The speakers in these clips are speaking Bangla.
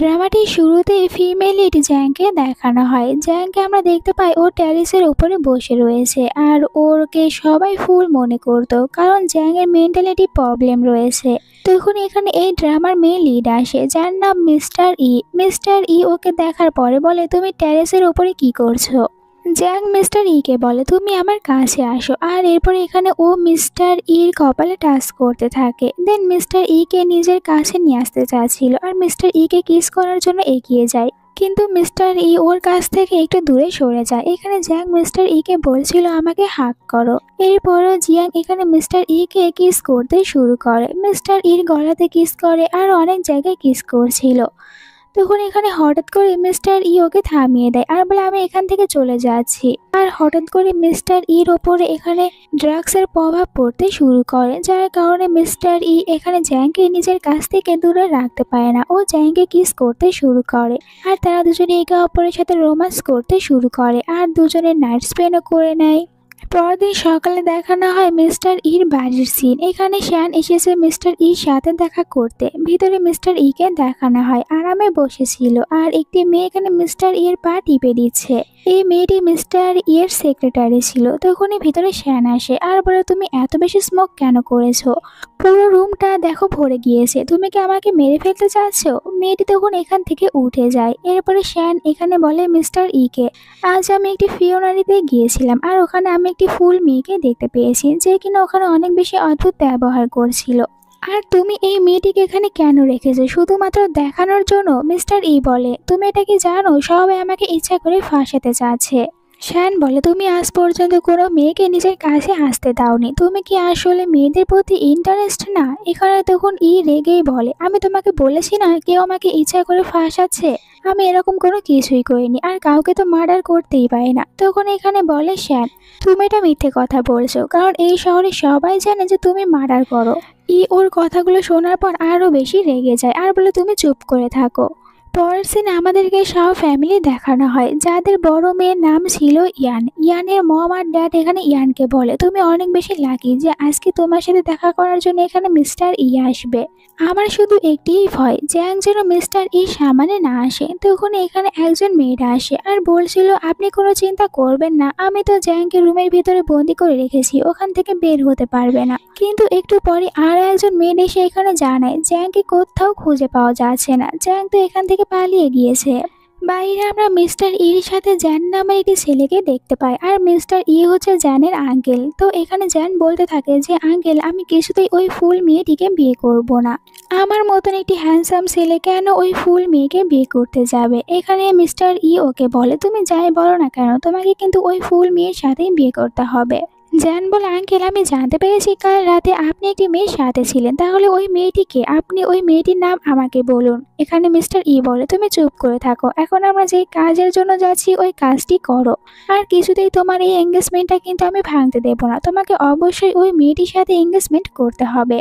ড্রামাটির শুরুতেই ফিমেল লিড জ্যাংকে দেখানো হয়। জ্যাংকে আমরা দেখতে পাই ও ট্যারিসের উপরে বসে রয়েছে আর ওরকে সবাই ফুল মনে করতো কারণ জ্যাংয়ের মেন্টালিটি প্রবলেম রয়েছে। তখন এখানে এই ড্রামার মেয়ে লিড আসে যার নাম মিস্টার ই। মিস্টার ই ওকে দেখার পরে বলে, তুমি ট্যারিসের উপরে কি করছো? জ্যাং মিস্টার ইকে বলে, তুমি আমার কাছে আসো। আর এরপরে এখানে ও মিস্টার ইর কপালে টাচ করতে থাকে। দেন মিস্টার ইকে নিজের কাছে নিয়ে আসতে চাচ্ছিল আর মিস্টার ইকে কিস করার জন্য এগিয়ে যায়, কিন্তু মিস্টার ই ওর কাছ থেকে একটু দূরে সরে যায়। এখানে জ্যাং মিস্টার ইকে বলছিল আমাকে হাগ করো। এরপরও জিয়াং এখানে মিস্টার ইকে কিস করতে শুরু করে, মিস্টার ইর গলাতে কিস করে আর অনেক জায়গায় কিস করছিল। তখন এখানে হঠাৎ করে মিস্টার ই ওকে থামিয়ে দেয় আর বলে, আমি এখান থেকে চলে যাচ্ছি। আর হঠাৎ করে মিস্টার ইর ওপরে এখানে ড্রাগসের প্রভাব পড়তে শুরু করে, যার কারণে মিস্টার ই এখানে জ্যাংকে নিজের কাছ থেকে দূরে রাখতে পারে না। ও জ্যাংকে কিস করতে শুরু করে আর তারা দুজনে একে অপরের সাথে রোম্যান্স করতে শুরু করে আর দুজনের নাইট স্পেনও করে নেয়। পরদিন সকালে দেখানো হয় মিস্টার ইর বাড়ির সিন। এখানে শ্যান এসেছে মিস্টার ইর সাথে দেখা করতে। ভিতরে মিস্টার ইকে দেখানো হয় আরামে বসেছিল আর একটি মেয়ে এখানে মিস্টার ইয়ের পা টিপে দিচ্ছে। এই মেয়েটি মিস্টার ইয়ের সেক্রেটারি ছিল। তখনই ভিতরে শ্যান আসে আর বলে, তুমি এত বেশি স্মোক কেন করেছো? পুরো রুমটা দেখো ভরে গিয়েছে, তুমি কি আমাকে মেরে ফেলতে চাচ্ছ? মেয়েটি তখন এখান থেকে উঠে যায়। এরপরে শ্যান এখানে বলে মিস্টার ইকে, আজ আমি একটি ফিওনারিতে গিয়েছিলাম আর ওখানে আমি একটি ফুল মেয়েকে দেখতে পেয়েছি যে কিনা ওখানে অনেক বেশি অদ্ভুত ব্যবহার করছিল। আর তুমি এই মেয়েটিকে এখানে কেন রেখেছো? শুধুমাত্র দেখানোর জন্য? মিস্টার ই বলে, তুমি এটা কি জানো সবাই আমাকে ইচ্ছা করে ফাঁসাতে চাচ্ছে। শ্যান বলে, তুমি আজ পর্যন্ত কোনো মেয়েকে নিজের কাছে আসতে দাওনি, তুমি কি আসলে মেয়েদের প্রতি ইন্টারেস্ট না? এখানে তখন ই রেগেই বলে, আমি তোমাকে বলেছি না কেউ আমাকে ইচ্ছা করে ফাঁসাচ্ছে? আমি এরকম কোনো কিছুই করিনি আর কাউকে তো মার্ডার করতেই পারি না। তখন এখানে বলে শ্যান, তুমি এটা মিথ্যে কথা বলছো কারণ এই শহরে সবাই জানে যে তুমি মার্ডার করো। ই ওর কথাগুলো শোনার পর আরো বেশি রেগে যায় আর বলে, তুমি চুপ করে থাকো। পরের সিনে আমাদেরকে সব ফ্যামিলি দেখানো হয় যাদের বড় মেয়ের নাম ছিল ইয়ান। ইয়ানের মম আর ড্যাড এখানে ইয়ানকে বলে, তুমি অনেক বেশি লাকি যে আজকে তোমার সাথে দেখা করার জন্য এখানে মিস্টার ই আসবে। আমার শুধু একটিই ভয়, জ্যাং যেন মিস্টার ই সামনে না আসে। তখন এখানে একজন মেয়েরা আসে আর বলছিল, আপনি কোনো চিন্তা করবেন না, আমি তো জ্যাংকে রুমের ভিতরে বন্দি করে রেখেছি, ওখান থেকে বের হতে পারবে না। কিন্তু একটু পরে আরো একজন মেয়ে এসে এখানে জানায় জ্যাংকে কোথাও খুঁজে পাওয়া যাচ্ছে না, জ্যাং তো এখান থেকে পালিয়ে গিয়েছে। বাইরে আমরা মিস্টার ইর সাথে জ্যান নামের একটি ছেলেকে দেখতে পাই আর মিস্টার ই হচ্ছে জ্যানের আঙ্কেল। তো এখানে জ্যান বলতে থাকে যে, আঙ্কেল আমি কিছুতেই ওই ফুল মেয়েটিকে বিয়ে করব না, আমার মতন একটি হ্যান্ডসাম ছেলে কেন ওই ফুল মেয়েকে বিয়ে করতে যাবে? এখানে মিস্টার ই ওকে বলে, তুমি যাই বলো না কেন তোমাকে কিন্তু ওই ফুল মেয়ের সাথেই বিয়ে করতে হবে। জ্যান বলে, আঙ্কেল আমি জানতে পেরেছি কাল রাতে আপনি একটি মেয়ের সাথে ছিলেন, তাহলে ওই মেয়েটিকে, আপনি ওই মেয়েটির নাম আমাকে বলুন। এখানে মিস্টার ই বলে, তুমি চুপ করে থাকো, এখন আমরা যে কাজের জন্য যাচ্ছি ওই কাজটি করো। আর কিছুতেই তোমার এই এঙ্গেজমেন্টটা কিন্তু আমি ভাঙতে দেবো না, তোমাকে অবশ্যই ওই মেয়েটির সাথে এঙ্গেজমেন্ট করতে হবে।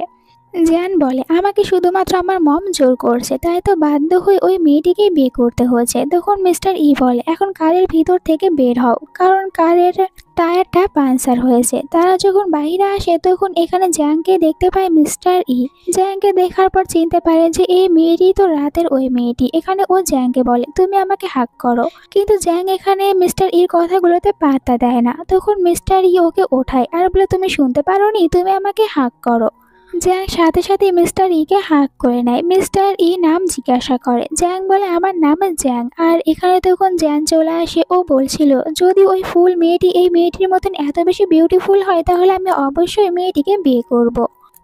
জ্যান বলে, আমাকে শুধুমাত্র আমার মম জোর করছে, তাই তো বাধ্য হয়ে ওই মেয়েটিকেই বিয়ে করতে হচ্ছে। তখন মিস্টার ই বলে, এখন কারের ভিতর থেকে বের হও কারণ কারের টায়ারটা পাঞ্চার হয়েছে। তারা যখন বাইরে আসে তখন এখানে জ্যাংকে দেখতে পায় মিস্টার ই। জ্যাংকে দেখার পর চিনতে পারে যে এই মেয়েটি তো রাতের ওই মেয়েটি। এখানে ও জ্যাংকে বলে, তুমি আমাকে হাক করো, কিন্তু জ্যাং এখানে মিস্টার ইর কথাগুলোতে পাত্তা দেয় না। তখন মিস্টার ই ওকে ওঠায় আর বলে, তুমি শুনতে পারোনি, তুমি আমাকে হাক করো। জ্যাং সাথে সাথে মিস্টার ইকে হাক করে নেয়। মিস্টার ই নাম জিজ্ঞাসা করে। জ্যাং বলে, আমার নাম জ্যাং। আর এখানে তখন জ্যাং চলে আসে। ও বলছিল, যদি ওই ফুল মেয়েটি এই মেয়েটির মতন এত বেশি বিউটিফুল হয় তাহলে আমি অবশ্যই মেয়েটিকে বিয়ে করব।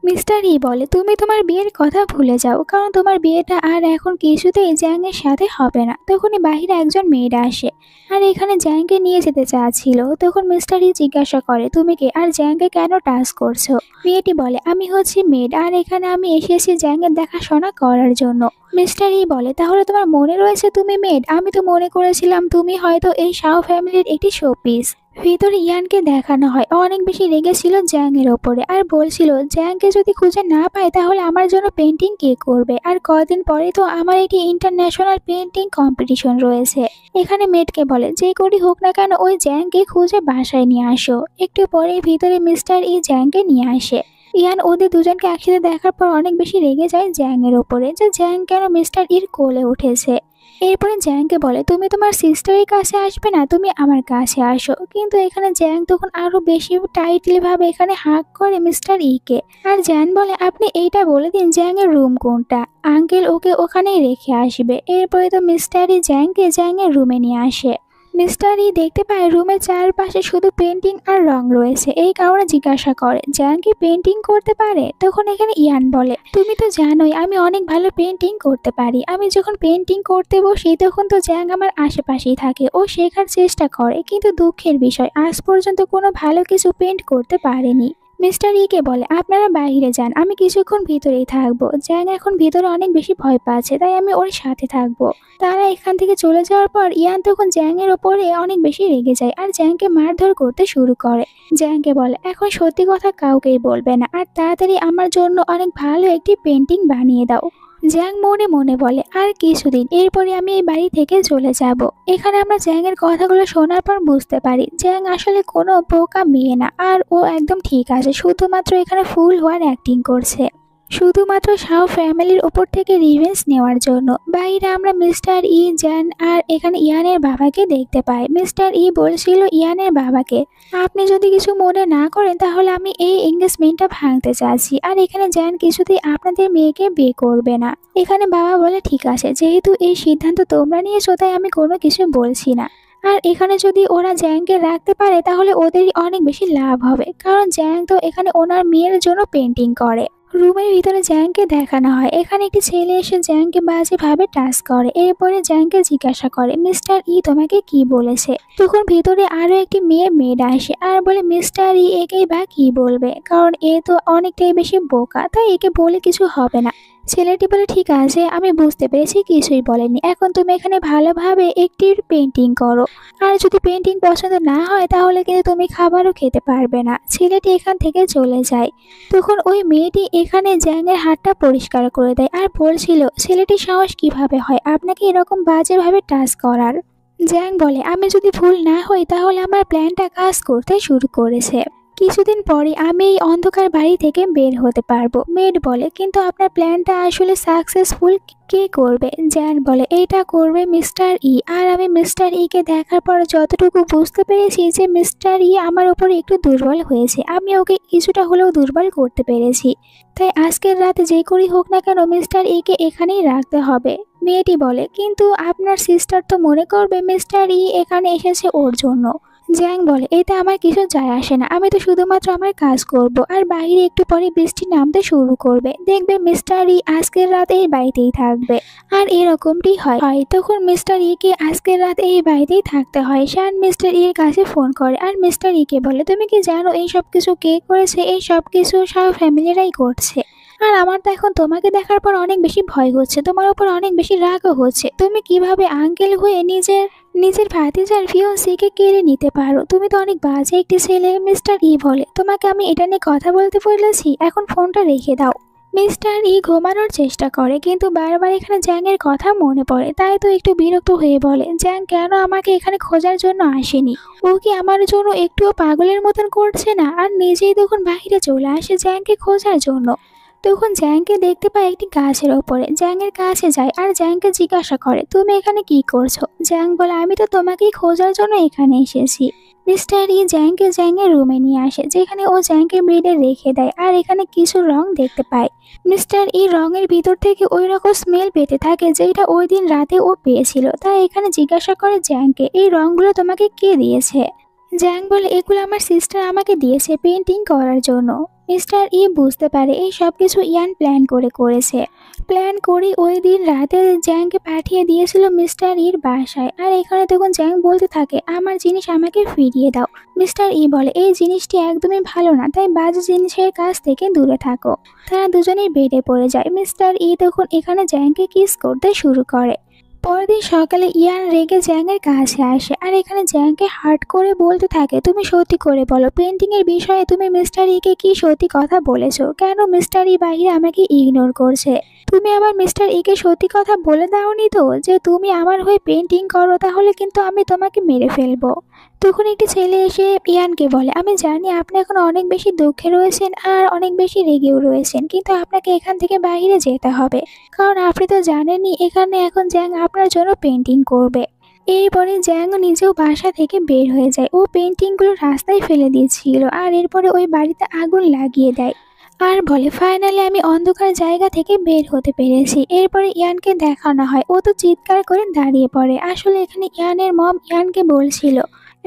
মিস্টার ই বলে, তুমি তোমার বিয়ের কথা ভুলে যাও কারণ তোমার বিয়েটা আর এখন কিছুতেই জ্যাংয়ের সাথে হবে না। তখনই বাহিরে একজন মেয়েরা আসে আর এখানে জ্যাংকে নিয়ে যেতে চাচ্ছিল। তখন মিস্টার ই জিজ্ঞাসা করে, তুমি কে আর জ্যাংকে কেন টাচ করছো? মেয়েটি বলে, আমি হচ্ছি মেড আর এখানে আমি এসেছি জ্যাংয়ের দেখাশোনা করার জন্য। মিস্টার ই বলে, তাহলে তোমার মনে রয়েছে তুমি মেড? আমি তো মনে করেছিলাম তুমি হয়তো এই শাও ফ্যামিলির একটি শোপিস। ভিতরে ইয়ানকে দেখানো হয় অনেক বেশি রেগেছিল জ্যাংয়ের ওপরে আর বলছিল, জ্যাংকে যদি খুঁজে না পায় তাহলে আমার জন্য পেন্টিং কে করবে? আর কদিন পরে তো আমার একটি ইন্টারন্যাশনাল পেন্টিং কম্পিটিশন রয়েছে। এখানে মেডকে বলে, যে করি হোক না কেন ওই জ্যাংকে খুঁজে বাসায় নিয়ে আসো। একটু পরে ভিতরে মিস্টার ই জ্যাংকে নিয়ে আসে। ইয়ান ওদের দুজনকে একসাথে দেখার পর অনেক বেশি রেগে যায় জ্যাং এর ওপরে, যে জ্যাং কেন মিস্টার ইর কোলে উঠেছে। এরপরে জ্যাংকে বলে, তুমি তোমার সিস্টারের কাছে আসবে না, তুমি আমার কাছে আসো। কিন্তু এখানে জ্যাং তখন আরো বেশি টাইটলি ভাবে এখানে হাগ করে মিস্টার ইকে। আর জ্যান বলে, আপনি এইটা বলে দিন জ্যাং এর রুম কোনটা, আঙ্কেল ওকে ওখানেই রেখে আসবে। এরপরে তো মিস্টার ই জ্যাংকে জ্যাং এর রুমে নিয়ে আসে। মিস্টার ই দেখতে পায় রুমের চারপাশে শুধু পেন্টিং আর রং রয়েছে। এই কারণে জিজ্ঞাসা করে, জ্যাং কি পেন্টিং করতে পারে? তখন এখানে ইয়ান বলে, তুমি তো জানোই আমি অনেক ভালো পেন্টিং করতে পারি। আমি যখন পেন্টিং করতে বসি তখন তো জ্যাং আমার আশেপাশেই থাকে। ও শেখার চেষ্টা করে, কিন্তু দুঃখের বিষয় আজ পর্যন্ত কোনো ভালো কিছু পেন্ট করতে পারেনি। মিস্টার ইকে বলে, আপনারা বাইরে যান, আমি কিছুক্ষণ ভিতরেই থাকবো। জ্যাং এখন ভিতরে অনেক বেশি ভয় পাচ্ছে, তাই আমি ওর সাথে থাকবো। তারা এখান থেকে চলে যাওয়ার পর ইয়ান তখন জ্যাং এর ওপরে অনেক বেশি রেগে যায় আর জ্যাংকে মারধর করতে শুরু করে। জ্যাংকে বলে, এখন সত্যি কথা কাউকেই বলবে না, আর তাড়াতাড়ি আমার জন্য অনেক ভালো একটি পেন্টিং বানিয়ে দাও। জ্যাং মনে মনে বলে, আর কিছুদিন, এরপরে আমি এই বাড়ি থেকে চলে যাব। এখানে আমরা জ্যাং এর কথাগুলো শোনার পর বুঝতে পারি জ্যাং আসলে কোনো বোকা মেয়ে না, আর ও একদম ঠিক আছে, শুধুমাত্র এখানে ফুল হওয়ার অ্যাক্টিং করছে, শুধুমাত্র শাও ফ্যামিলির ওপর থেকে রিভেঞ্জ নেওয়ার জন্য। বাইরে আমরা মিস্টার ই, জ্যান আর এখানে ইয়ানের বাবাকে দেখতে পাই। মিস্টার ই বলছিল ইয়ানের বাবাকে, আপনি যদি কিছু মনে না করেন তাহলে আমি এই এঙ্গেজমেন্টটা ভাঙতে চাচ্ছি, আর এখানে জ্যান কিছুতেই আপনাদের মেয়েকে বিয়ে করবে না। এখানে বাবা বলে, ঠিক আছে, যেহেতু এই সিদ্ধান্ত তোমরা নিয়েছো তাই আমি কোনো কিছু বলছি না। আর এখানে যদি ওরা জ্যাংকে রাখতে পারে তাহলে ওদেরই অনেক বেশি লাভ হবে, কারণ জ্যাং তো এখানে ওনার মেয়ের জন্য পেন্টিং করে। রুমের ভিতরে জ্যাংকে দেখানো হয়, এখানে একটি ছেলে এসে জ্যাংকে বাজেভাবে টাচ করে। এরপরে জ্যাংকে জিজ্ঞাসা করে, মিস্টার ই তোমাকে কি বলেছে? তখন ভিতরে আরো একটি মেয়ে আসে আর বলে, মিস্টার ই একেই বা কি বলবে, কারণ এ তো অনেকটাই বেশি বোকা, তাই একে বলে কিছু হবে না। ছেলেটি বলে, ঠিক আছে, আমি বুঝতে পেরেছি, কিছুই বলেনি। এখন তুমি এখানে ভালোভাবে একটি পেন্টিং করো, আর যদি পেন্টিং পছন্দ না হয় তাহলে কিন্তু তুমি খাবারও খেতে পারবে না। ছেলেটি এখান থেকে চলে যায়। তখন ওই মেয়েটি এখানে জ্যাংয়ের হাতটা পরিষ্কার করে দেয় আর বলছিল, ছেলেটির সাহস কিভাবে হয় আপনাকে এরকম বাজেভাবে টাচ করার। জ্যাং বলে, আমি যদি ভুল না হই তাহলে আমার প্ল্যানটা কাজ করতে শুরু করেছে। কিছুদিন পরে আমি এই অন্ধকার বাড়ি থেকে বের হতে পারবো। মেড বলে, কিন্তু আপনার প্ল্যানটা আসলে সাকসেসফুল কে করবে? জ্যান বলে, এইটা করবে মিস্টার ই। আর আমি মিস্টার ইকে দেখার পর যতটুকু বুঝতে পেরেছি যে মিস্টার ই আমার উপরে একটু দুর্বল হয়েছে, আমি ওকে কিছুটা হলেও দুর্বল করতে পেরেছি। তাই আজকের রাতে যে করেই হোক না কেন মিস্টার ইকে এখানেই রাখতে হবে। মেয়েটি বলে, কিন্তু আপনার সিস্টার তো মনে করবে মিস্টার ই এখানে এসেছে ওর জন্য। জ্যাং বলে, এতে আমার কিছু যায় আসে না, আমি তো শুধুমাত্র আমার কাজ করব। আর বাইরে একটু পরে বৃষ্টি নামতে শুরু করবে, দেখবে মিস্টার ই আজকের রাত এই বাড়িতেই থাকবে। আর এরকমটি হয়। তখন মিস্টার ইকে আজকের রাত এই বাড়িতেই থাকতে হয়। শান মিস্টার ইর কাছে ফোন করে আর মিস্টার ইকে বলে, তুমি কি জানো এই সব কিছু কে করেছে? এই সব কিছু সব ফ্যামিলিরাই করছে। আর আমার তো এখন তোমাকে দেখার পর অনেক বেশি ভয় হচ্ছে, তোমার উপর অনেক বেশি রাগও হচ্ছে। তুমি কিভাবে আঙ্কেল হয়ে নিজের ভাতিজার ফিয়ন্সিকে কেড়ে নিতে পারো? তুমি তো অনেক বাজে একটি ছেলে। মিস্টার ই বলে, তোমাকে আমি এটা নিয়ে কথা বলতে বলেছি, এখন ফোনটা রেখে দাও। মিস্টার ই ঘুমানোর চেষ্টা করে, কিন্তু বারবার এখানে জ্যাংয়ের কথা মনে পড়ে, তাই তো একটু বিরক্ত হয়ে বলে, জ্যাং কেন আমাকে এখানে খোঁজার জন্য আসেনি? ও কি আমার জন্য একটুও পাগলের মতন করছে না? আর নিজেই তখন বাইরে চলে আসে জ্যাংকে খোঁজার জন্য। তখন জ্যাংকে দেখতে পায় একটি গাছের ওপরে। জ্যাংয়ের কাছে যায় আর জ্যাংকে জিজ্ঞাসা করে, তুমি এখানে কি করছো? জ্যাং বলে, আমি তো তোমাকেই খোঁজার জন্য এখানে এসেছি। মিস্টার ই জ্যাংকে জ্যাংয়ের রুমে নিয়ে আসে, যেখানে ও জ্যাংকে বেডে রেখে দেয় আর এখানে কিছু রং দেখতে পায়। মিস্টার ই রঙের ভিতর থেকে ওই রকম স্মেল পেতে থাকে যেটা ওই দিন রাতে ও পেয়েছিল। তাই এখানে জিজ্ঞাসা করে জ্যাংকে, এই রংগুলো তোমাকে কে দিয়েছে? জ্যাং বলে, এগুলো আমার সিস্টার আমাকে দিয়েছে পেন্টিং করার জন্য। মিস্টার ই বুঝতে পারে এই সব কিছু ইয়ান প্ল্যান করেছে। প্ল্যান করে ওই দিন রাতে জ্যাংকে পাঠিয়ে দিয়েছিল মিস্টার ইর বাসায়। আর এখানে তখন জ্যাং বলতে থাকে, আমার জিনিস আমাকে ফিরিয়ে দাও। মিস্টার ই বলে, এই জিনিসটি একদমই ভালো না, তাই বাজে জিনিসের কাছ থেকে দূরে থাকো। তারা দুজনেই বেডে পড়ে যায়। মিস্টার ই তখন এখানে জ্যাংকে কিস করতে শুরু করে। পরের দিন সকালে ইয়ান রেগে জ্যাংয়ের কাছে আসে আর এখানে জ্যাংকে হার্ট করে বলতে থাকে, তুমি সত্যি করে বলো, পেন্টিং এর বিষয়ে তুমি মিস্টার ইকে কি সত্যি কথা বলেছো? কেন মিস্টার ই বাইরে আমাকে ইগনোর করছে? তুমি আবার মিস্টার ইকে সত্যি কথা বলে দাওনি তো যে তুমি আমার হয়ে পেন্টিং করো? তাহলে কিন্তু আমি তোমাকে মেরে ফেলবো। তখন একটি ছেলে এসে ইয়ানকে বলে, আমি জানি আপনি এখন অনেক বেশি দুঃখে রয়েছেন আর অনেক বেশি রেগেও রয়েছেন, কিন্তু আপনাকে এখান থেকে বাইরে যেতে হবে, কারণ আপনি তো জানেনই এখানে এখন জ্যাং আপনার জন্য পেন্টিং করবে। এরপরে জ্যাং নিজেও বাসা থেকে বের হয়ে যায়। ও পেন্টিংগুলো রাস্তায় ফেলে দিয়েছিল আর এরপরে ওই বাড়িতে আগুন লাগিয়ে দেয় আর বলে, ফাইনালি আমি অন্ধকার জায়গা থেকে বের হতে পেরেছি। এরপরে ইয়ানকে দেখানো হয়, ও তো চিৎকার করে দাঁড়িয়ে পড়ে। আসলে এখানে ইয়ানের মম ইয়ানকে বলছিল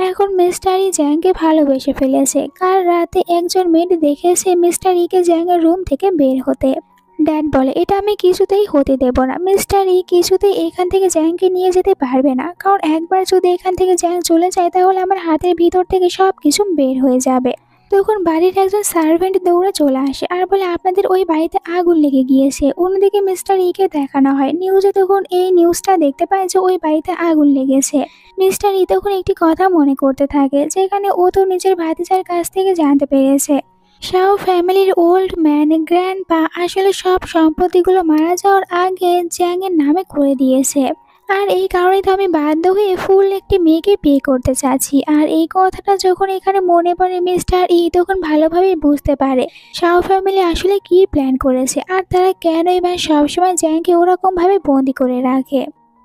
এখন মিস্টার ই জ্যাংকে ভালোবেসে ফেলেছে। কাল রাতে একজন মেয়ে দেখেছে মিস্টার ইকে জ্যাংয়ের রুম থেকে বের হতে। ড্যাড বলে, এটা আমি কিছুতেই হতে দেব না। মিস্টার ই কিছুতেই এখান থেকে জ্যাংকে নিয়ে যেতে পারবে না, কারণ একবার যদি এখান থেকে জ্যাং চলে যায় তাহলে আমার হাতের ভিতর থেকে সব কিছু বের হয়ে যাবে। তখন বাড়ির একজন সার্ভেন্ট দৌড়ে চলে আসে আর বলে, আপনাদের ওই বাড়িতে আগুন লেগে গিয়েছে। অন্যদিকে মিস্টার ইকে দেখানো হয় নিউজে। তখন এই নিউজটা দেখতে পায় যে ওই বাড়িতে আগুন লেগেছে। মিস্টার ই তখন একটি কথা মনে করতে থাকে, যেখানে ও তো নিজের ভাতিজার কাছ থেকে জানতে পেরেছে শাও ফ্যামিলির ওল্ড ম্যান গ্র্যান্ডপা আসলে সব সম্পত্তিগুলো মারা যাওয়ার আগে জ্যাং এর নামে করে দিয়েছে। আর এই কারণেই তো আমি বাধ্য হয়ে ফুল একটি মেয়েকে বিয়ে করতে চাচ্ছি। আর এই কথাটা যখন এখানে মনে পড়ে মিস্টার ই তখন ভালোভাবে বুঝতে পারে শাও ফ্যামিলি আসলে কি প্ল্যান করেছে আর তারা কেনই বা সবসময় জ্যাংকে ওরকম ভাবে বন্দি করে রাখে।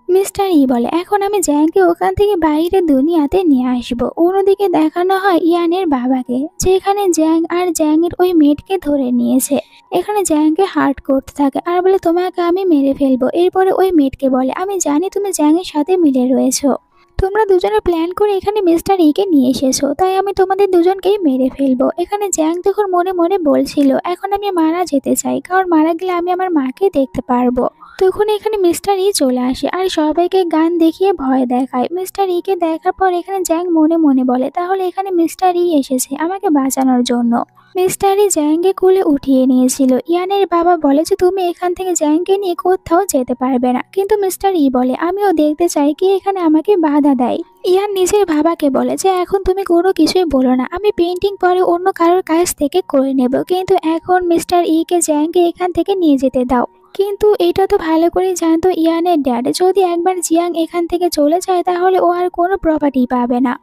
মিস্টার ই বলে, এখন আমি জ্যাংকে ওখান থেকে বাইরে দুনিয়াতে নিয়ে আসবো। অন্যদিকে দেখানো হয় ইয়ানের বাবাকে, যেখানে জ্যাং আর জ্যাংয়ের ওই মেয়েটকে ধরে নিয়েছে। এখানে জ্যাংকে হার্ট করতে থাকে আর বলে, তোমাকে আমি মেরে ফেলবো। এরপরে ওই মেয়েটকে বলে, আমি জানি তুমি জ্যাংয়ের সাথে মিলে রয়েছো, তোমরা দুজনে প্ল্যান করে এখানে মিস্টার ইকে নিয়ে এসেছো, তাই আমি তোমাদের দুজনকেই মেরে ফেলবো। এখানে জ্যাং তখন মনে মনে বলছিল, এখন আমি মারা যেতে চাই, কারণ মারা গেলে আমি আমার মাকে দেখতে পারবো। তখন এখানে মিস্টার ই চলে আসে আর সবাইকে গান দেখিয়ে ভয় দেখায়। মিস্টার ইকে দেখার পর এখানে জ্যাং মনে মনে বলে, তাহলে এখানে মিস্টার ই এসেছে আমাকে বাঁচানোর জন্য। মিস্টার ই জ্যাংকে কোলে উঠিয়ে নিয়েছিল। ইয়ানের বাবা বলে যে তুমি এখান থেকে জ্যাংকে নিয়ে কোথাও যেতে পারবে না, কিন্তু মিস্টার ই বলে, আমিও দেখতে চাই কি এখানে আমাকে বাধা দেয়। ইয়ান নিজের বাবাকে বলে যে এখন তুমি কোনো কিছুই বলো না, আমি পেন্টিং পরে অন্য কারোর কাছ থেকে করে নেব, কিন্তু এখন মিস্টার ইকে জ্যাংকে এখান থেকে নিয়ে যেতে দাও। কিন্তু এটা তো ভালো করে জানতো ইয়ানের ড্যাড, যদি একবার জিয়াং এখান থেকে চলে যায় তাহলে ও আর কোনো প্রপার্টি পাবে না।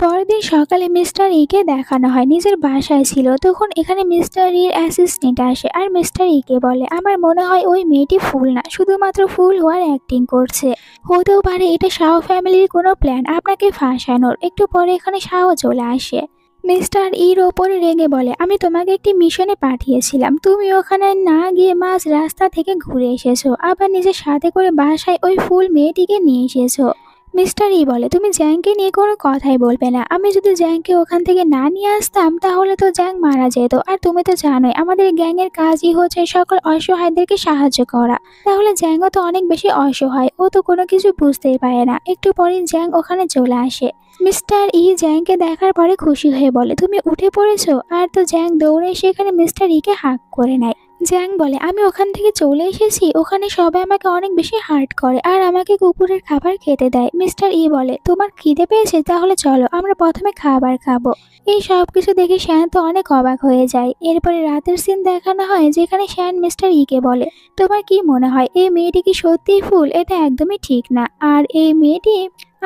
পরের দিন সকালে মিস্টার ইকে দেখানো হয় নিজের বাসায় ছিল। তখন এখানে মিস্টার ইর অ্যাসিস্ট্যান্ট আসে আর মিস্টার ইকে বলে, আমার মনে হয় ওই মেয়েটি ফুল না, শুধুমাত্র ফুল হওয়ার অ্যাক্টিং করছে। হতেও পারে এটা শাও ফ্যামিলির কোনো প্ল্যান আপনাকে ফাঁসানোর। একটু পরে এখানে শাও চলে আসে। মিস্টার ইর ওপরে রেগে বলে, আমি তোমাকে একটি মিশনে পাঠিয়েছিলাম, তুমি ওখানে না গিয়ে মাঝ রাস্তা থেকে ঘুরে এসেছো, আবার নিজের সাথে করে বাসায় ওই ফুল মেয়েটিকে নিয়ে এসেছো। মিস্টার ই বলে, তুমি জ্যাংকে নিয়ে কোনো কথাই বলবে না। আমি যদি জ্যাংকে ওখান থেকে না নিয়ে আসতাম তাহলে তো জ্যাং মারা যেত, আর তুমি তো জানোই আমাদের গ্যাংয়ের কাজই হচ্ছে সকল অসহায়দেরকে সাহায্য করা। তাহলে জ্যাংও তো অনেক বেশি অসহায়, ও তো কোনো কিছু বুঝতেই পারে না। একটু পরে জ্যাং ওখানে চলে আসে। মিস্টার ই জ্যাংকে দেখার পরে খুশি হয়ে বলে, তুমি উঠে পড়েছো। আর তো জ্যাং দৌড়ে এসে এখানে মিস্টার ইকে হাঁক করে নেয়। জ্যাং বলে, আমি ওখান থেকে চলে এসেছি, ওখানে সবাই আমাকে অনেক বেশি হার্ট করে আর আমাকে কুকুরের খাবার খেতে দেয়। মিস্টার ই বলে, তোমার খিদে পেয়েছে, তাহলে চলো আমরা প্রথমে খাবার খাবো। এই সব কিছু দেখে শ্যান তো অনেক অবাক হয়ে যায়। এরপরে রাতের সিন দেখানো হয়, যেখানে শ্যান মিস্টার ইকে বলে, তোমার কি মনে হয় এই মেয়েটি কি সত্যিই ফুল? এটা একদমই ঠিক না। আর এই মেয়েটি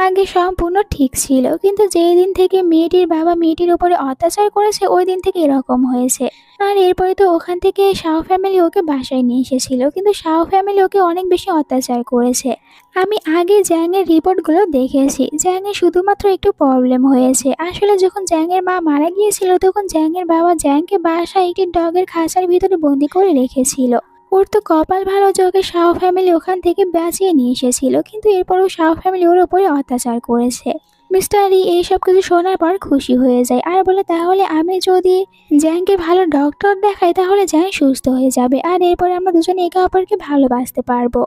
আগে সম্পূর্ণ ঠিক ছিল, কিন্তু যেই দিন থেকে মেয়েটির বাবা মেয়েটির উপরে অত্যাচার করেছে ওই দিন থেকে এরকম হয়েছে। আর এরপরে তো ওখান থেকে শাও ফ্যামিলি ওকে বাসায় নিয়ে এসেছিল, কিন্তু শাও ফ্যামিলি ওকে অনেক বেশি অত্যাচার করেছে। আমি আগে জ্যাংয়ের রিপোর্টগুলো দেখেছি, জ্যাংয়ের শুধুমাত্র একটু প্রবলেম হয়েছে। আসলে যখন জ্যাংয়ের মা মারা গিয়েছিল তখন জ্যাংয়ের বাবা জ্যাংকে বাসায় একটি ডগের খাঁচার ভিতরে বন্দি করে রেখেছিল। ওর তো কপাল ভালো যে ওকে শাও ফ্যামিলি ওখান থেকে বাঁচিয়ে নিয়ে এসেছিল, কিন্তু এরপরও শাও ফ্যামিলি ওর উপরে অত্যাচার করেছে। মিস্টার ই এইসব কিছু শোনার পর খুশি হয়ে যায় আর বলে, তাহলে আমি যদি জ্যাংকে ভালো ডক্টর দেখাই তাহলে জ্যাং সুস্থ হয়ে যাবে, আর এরপরে আমরা দুজনে একে অপরকে ভালোবাসতে পারবো।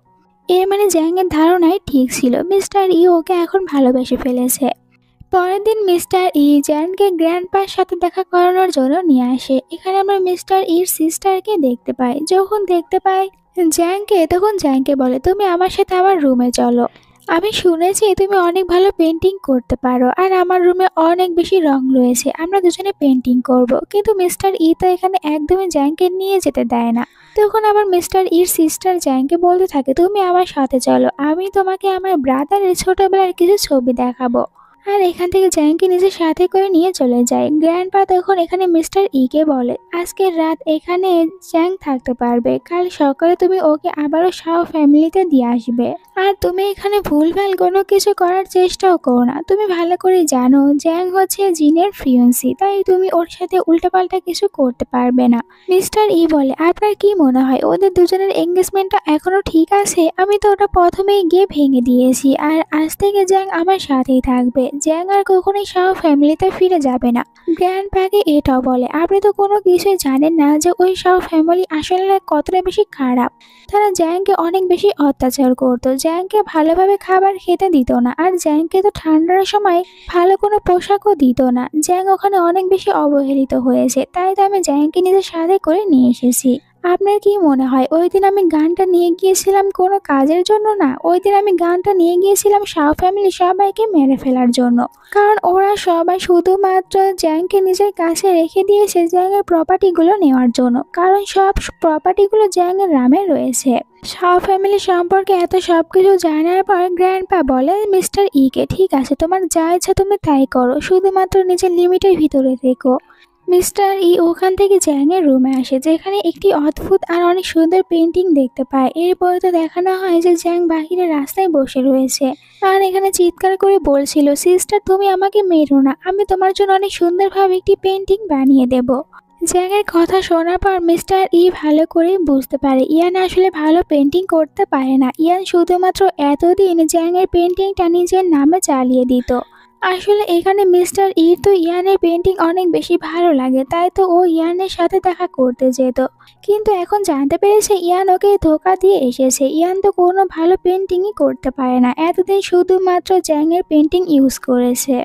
এর মানে জ্যাংয়ের ধারণাই ঠিক ছিল, মিস্টার ই ওকে এখন ভালোবেসে ফেলেছে। পরের দিন মিস্টার ই জ্যানকে গ্র্যান্ডপার সাথে দেখা করানোর জন্য নিয়ে আসে। এখানে আমরা মিস্টার ইর সিস্টারকে দেখতে পাই। যখন দেখতে পাই জ্যাংকে, তখন জ্যাংকে বলে, তুমি আমার সাথে আমার রুমে চলো, আমি শুনেছি তুমি অনেক ভালো পেন্টিং করতে পারো আর আমার রুমে অনেক বেশি রং রয়েছে, আমরা দুজনে পেন্টিং করব। কিন্তু মিস্টার ই তো এখানে একদমই জ্যাংকে নিয়ে যেতে দেয় না। তখন আবার মিস্টার ইর সিস্টার জ্যাংকে বলতে থাকে, তুমি আমার সাথে চলো, আমি তোমাকে আমার ব্রাদারের ছোটবেলার কিছু ছবি দেখাবো। আর এখান থেকে জ্যাংকে নিজের সাথে করে নিয়ে চলে যায়। গ্র্যান্ডপা তখন এখানে মিস্টার ইকে বলে, আজকের রাত এখানে জ্যাং থাকতে পারবে, কাল সকালে তুমি ওকে আবারও শাও ফ্যামিলিতে দিয়ে আসবে। আর তুমি এখানে ভুলভাল কোনো কিছু করার চেষ্টাও করো না। তুমি ভালো করে জানো জ্যাং হচ্ছে জিনের ফিয়ন্সি, তাই তুমি ওর সাথে উল্টাপাল্টা কিছু করতে পারবে না। মিস্টার ই বলে, আপনার কি মনে হয় ওদের দুজনের এঙ্গেজমেন্টটা এখনো ঠিক আছে? আমি তো ওটা প্রথমেই গিয়ে ভেঙে দিয়েছি, আর আজ থেকে জ্যাং আমার সাথেই থাকবে। জ্যাং আর কখনোই শাও ফ্যামিলিতে ফিরে যাবে না। গ্র্যান্ডপাকে এটাও বলে, আপনি তো কোনো কিছুই জানেন না যে ওই শাও ফ্যামিলি আসলে কতটা বেশি খারাপ। তারা জ্যাংকে অনেক বেশি অত্যাচার করতো, জ্যাংকে ভালোভাবে খাবার খেতে দিত না, আর জ্যাংকে তো ঠান্ডার সময় ভালো কোনো পোশাকও দিত না। জ্যাং ওখানে অনেক বেশি অবহেলিত হয়েছে, তাই তো আমি জ্যাংকে নিজের সাথে করে নিয়ে এসেছি। আপনার কি মনে হয় ওই দিন আমি গানটা নিয়ে গিয়েছিলাম কোনো কাজের জন্য? না, ওই দিন আমি গানটা নিয়ে গিয়েছিলাম শাও ফ্যামিলি সবাইকে মেরে ফেলার জন্য, কারণ ওরা সবাই শুধুমাত্র জ্যাংকে নিজের কাছে রেখে দিয়েছে জ্যাংয়ের প্রপার্টিগুলো নেওয়ার জন্য, কারণ সব প্রপার্টিগুলো জ্যাংয়ের নামে রয়েছে। শাও ফ্যামিলি সম্পর্কে এত সবকিছু জানার পর গ্র্যান্ডপা বলে মিস্টার ইকে, ঠিক আছে, তোমার যা ইচ্ছা তুমি তাই করো, শুধুমাত্র নিজের লিমিটের ভিতরে থেকো। মিস্টার ই ওখান থেকে জ্যাংয়ের রুমে আসে, যেখানে একটি অদ্ভুত আর অনেক সুন্দর পেন্টিং দেখতে পায়। এরপরে তো দেখানো হয় যে জ্যাং বাহিরে রাস্তায় বসে রয়েছে আর এখানে চিৎকার করে বলছিল, সিস্টার তুমি আমাকে মেরো না, আমি তোমার জন্য অনেক সুন্দরভাবে একটি পেন্টিং বানিয়ে দেব। জ্যাংয়ের কথা শোনার পর মিস্টার ই ভালো করে বুঝতে পারে ইয়ান আসলে ভালো পেন্টিং করতে পারে না। ইয়ান শুধুমাত্র এতদিন জ্যাংয়ের পেন্টিংটা নিজের নামে চালিয়ে দিত। আসলে এখানে মিস্টার ই তো ইয়ানের পেন্টিং অনেক বেশি ভালো লাগে, তাই তো ও ইয়ানের সাথে দেখা করতে যেত। কিন্তু এখন জানতে পেরেছে ইয়ান ওকে ধোকা দিয়ে এসেছে। ইয়ান তো কোনো ভালো পেন্টিংই করতে পারে না, এতদিন শুধুমাত্র জ্যাংয়ের পেন্টিং ইউজ করেছে।